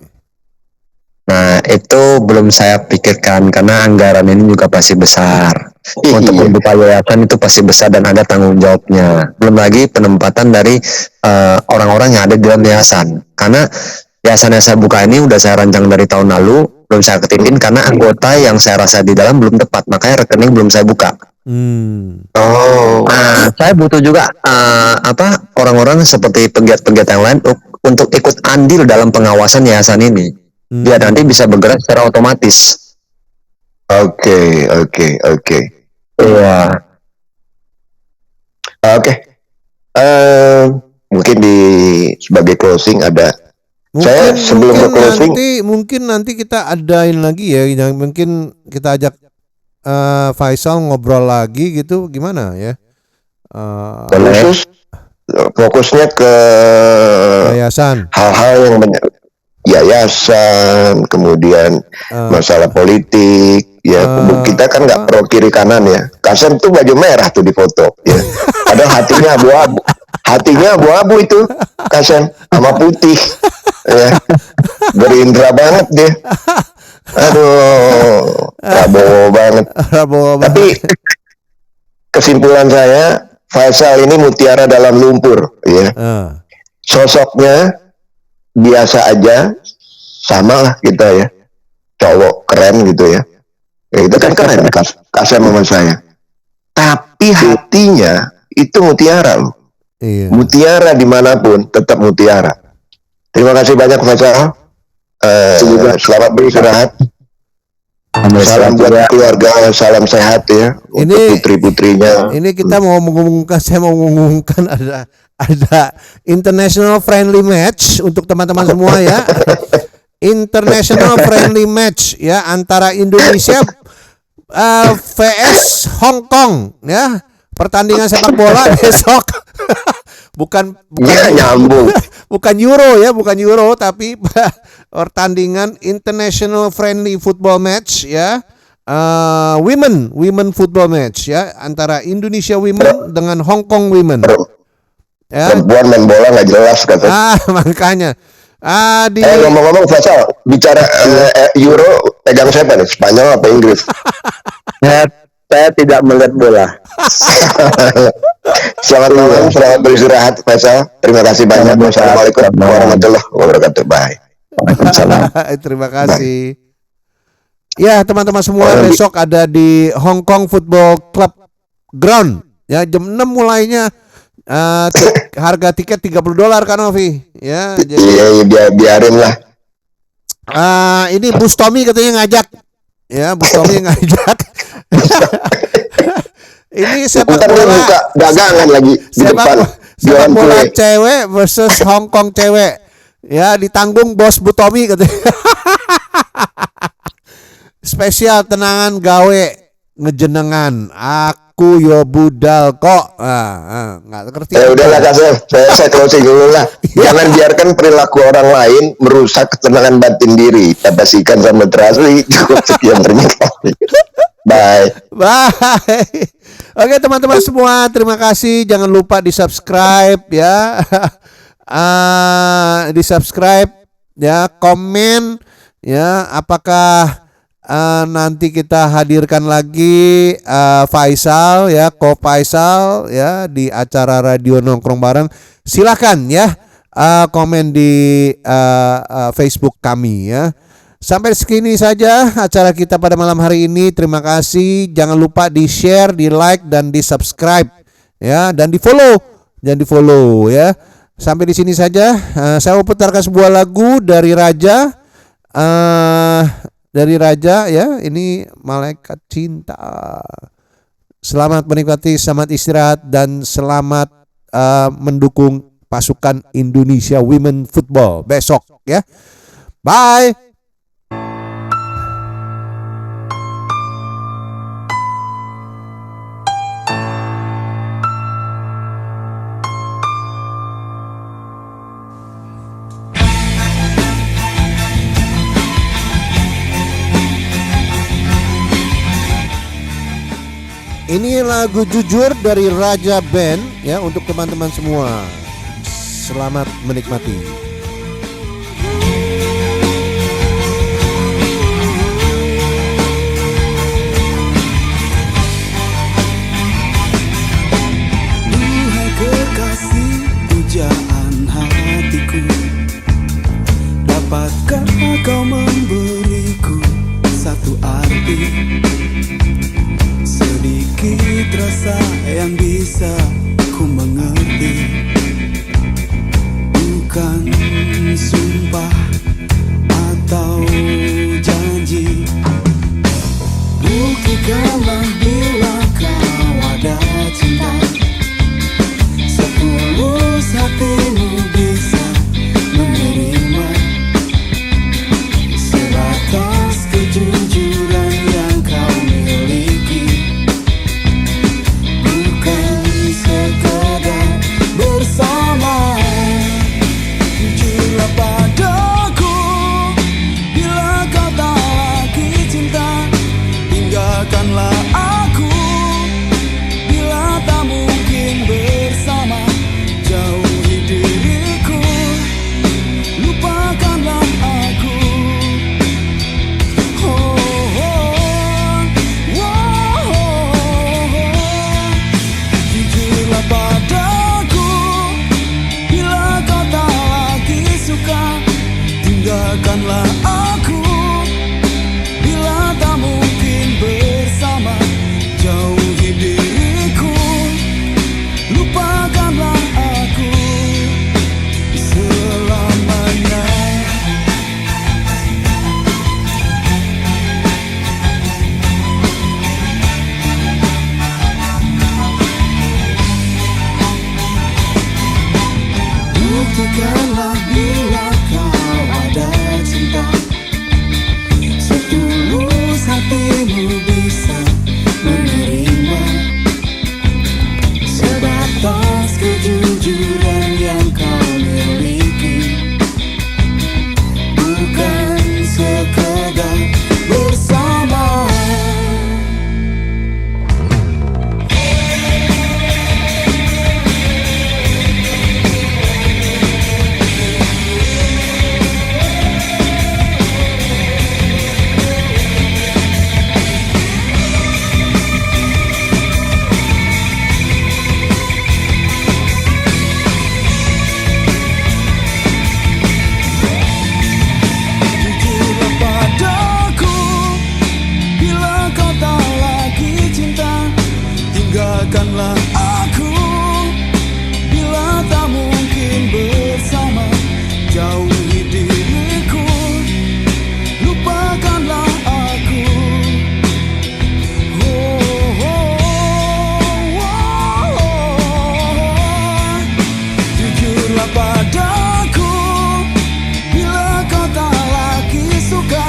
Nah, itu belum saya pikirkan karena anggaran ini juga pasti besar. Untuk membuka yayasan itu pasti besar dan ada tanggung jawabnya. Belum lagi penempatan dari orang-orang yang ada di dalam yayasan. Karena yayasan yang saya buka ini udah saya rancang dari tahun lalu, belum saya ketipin karena anggota yang saya rasa di dalam belum tepat, makanya rekening belum saya buka. Nah, saya butuh juga orang-orang seperti pegiat-pegiat yang lain untuk ikut andil dalam pengawasan yayasan ini. Biar nanti bisa bergerak secara otomatis. Oke. Iya. Oke. Mungkin di sebagai closing ada. Saya sebelum ke closing mungkin nanti kita adain lagi ya, mungkin kita ajak Faisal ngobrol lagi gitu, gimana ya? Fokusnya ke yayasan, hal-hal yang yayasan, kemudian masalah politik, ya kita kan nggak pro kiri kanan ya. Kasem tuh baju merah tuh di foto, ya. Padahal hatinya abu-abu itu Kasem sama putih, ya. Gerindra banget dia. Aduh, Prabowo banget. Tapi kesimpulan saya, Faisal ini mutiara dalam lumpur, ya. Sosoknya biasa aja, sama lah kita ya, cowok keren gitu ya. Itu kan keren Kasem sama saya. Tapi hatinya itu mutiara loh. Mutiara dimanapun tetap mutiara. Terima kasih banyak Faisal. Selamat beristirahat. Salam buat keluarga, salam sehat ya untuk putri-putrinya. Ini kita mau mengumumkan, saya mau mengumumkan ada international friendly match untuk teman-teman semua ya. International friendly match ya antara Indonesia vs Hong Kong ya. Pertandingan sepak bola besok. bukan nyambung. Bukan Euro tapi pertandingan international friendly football match ya. Women football match ya antara Indonesia women dengan Hong Kong women. Ya. Perempuan main bola nggak jelas kata. Makanya. Ngomong-ngomong Faisal, bicara Euro pegang siapa nih? Spanyol apa Inggris? Saya tidak melihat bola. Selamat malam, selamat beristirahat Faisal. Terima kasih banyak. Wassalamualaikum warahmatullahi wabarakatuh. Bye. Terima kasih. Ya teman-teman semua, besok ada di Hong Kong Football Club Ground. Ya jam 6 mulainya. Harga tiket $30 kan Ovi? Ya. Iya biarin lah. Ini Bustomi katanya ngajak. Ya Bustomi ngajak. Ini sepak bola buka dagangan lagi di depan. Sepak bola cewek versus Hong Kong cewek. Ya ditanggung bos Butomi katanya. Spesial tenangan gawe ngejenengan. Aku yo budal kok. Nggak ngerti. Udahlah Kasem, saya closing dulu lah. Jangan biarkan perilaku orang lain merusak ketenangan batin diri. Tapasikan sama terasi. Cukup sekian, terima kasih. Bye. Oke teman-teman semua, terima kasih. Jangan lupa di subscribe ya. Di subscribe ya, komen ya. Apakah nanti kita hadirkan lagi Faisal ya, Ko Faisal ya di acara Radio Nongkrong Bareng. Silakan ya komen di Facebook kami ya. Sampai segini saja acara kita pada malam hari ini. Terima kasih. Jangan lupa di share, di like dan di subscribe ya, dan di follow. Jangan di follow ya. Sampai di sini saja. Saya mau putarkan sebuah lagu dari Raja. Dari Raja ya, ini Malaikat Cinta. Selamat menikmati, selamat istirahat, dan selamat mendukung pasukan Indonesia Women Football besok ya. Bye. Ini lagu Jujur dari Raja Band ya untuk teman-teman semua. Selamat menikmati. Duhai kekasih pujaan hatiku, dapatkah kau memberiku satu arti? Sedikit rasa yang bisa ku mengerti, bukan sumpah atau janji. Buktikanlah bila kau ada cinta, setulus hatimu bisa padaku. Bila kau tak lagi suka,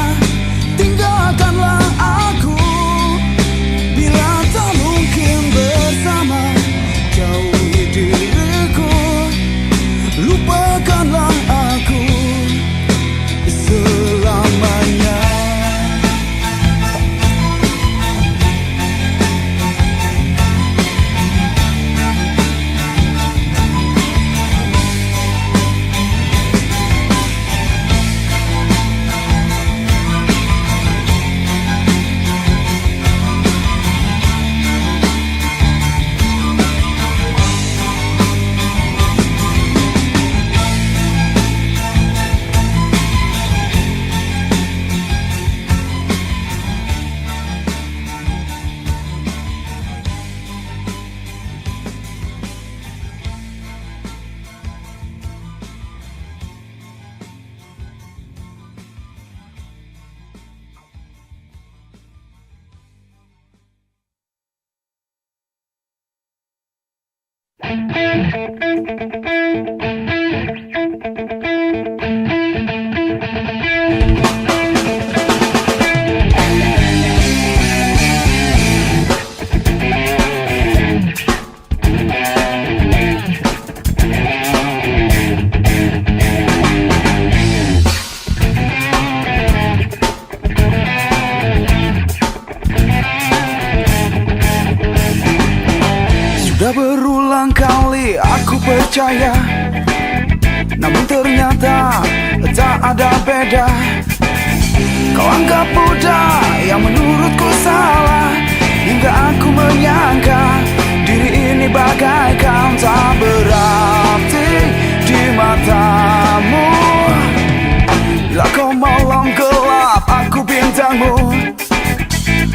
tinggalkanlah aku. Bila tak mungkin bersama, jauhi diriku. Lupakanlah aku selamanya. Sudah berulang kali aku percaya, namun ternyata tak ada beda. Kau anggap mudah yang menurutku salah, hingga aku menyangka diri ini bagaikan tak berarti di matamu. Bila kau malam gelap, aku bintangmu,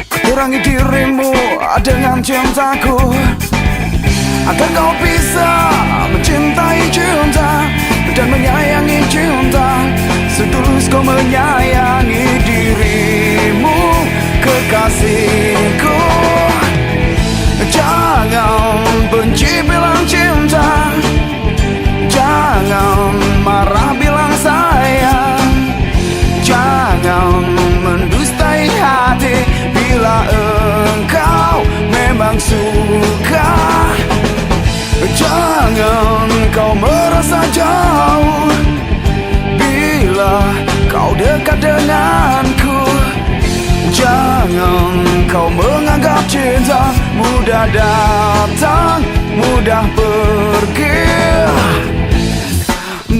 ku terangi dirimu dengan cintaku. Agar kau bisa mencintai cinta dan menyayangi cinta setulus kau menyayangi dirimu, kekasihku. Jangan benci bilang cinta, jangan marah bilang sayang, jangan mendustai hati bila engkau memang suka. Jangan kau merasa jauh bila kau dekat denganku. Jangan kau menganggap cinta mudah datang, mudah pergi.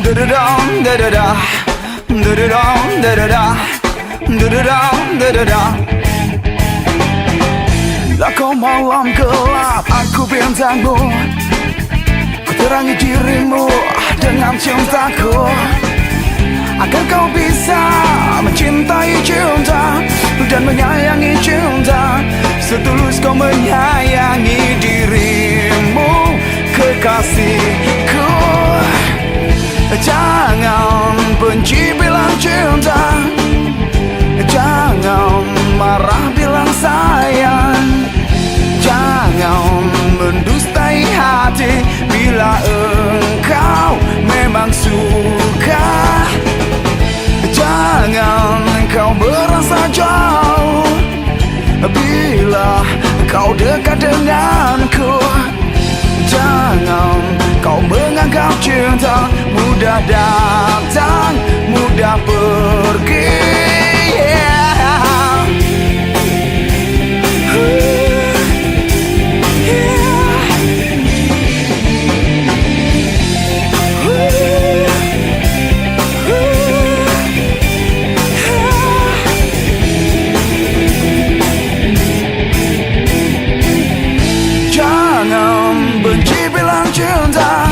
Da-da-dam, da-da-da, da-da-dam, da-da-da, da-da-dam, da-da-da. Bila kau malam gelap, aku bintangmu, terangi dirimu dengan cintaku. Agar kau bisa mencintai cinta dan menyayangi cinta setulus kau menyayangi dirimu, kekasihku. Jangan benci bilang cinta, jangan marah bilang sayang, jangan mendustai hati bila engkau memang suka. Jangan kau merasa jauh bila kau dekat denganku. Jangan kau menganggap cinta mudah datang, mudah pergi. Cinta,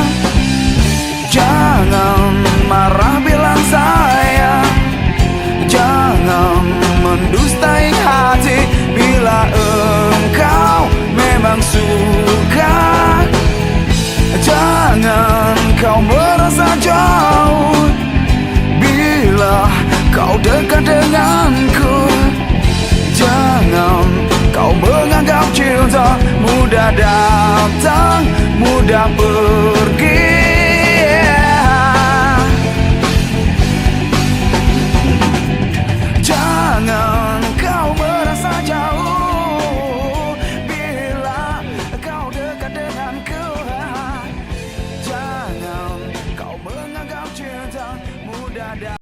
jangan marah bilang sayang, jangan mendustai hati bila engkau memang suka. Jangan kau merasa jauh bila kau dekat denganku. Jangan kau menganggap cinta mudah datang, mudah pergi. mudah dan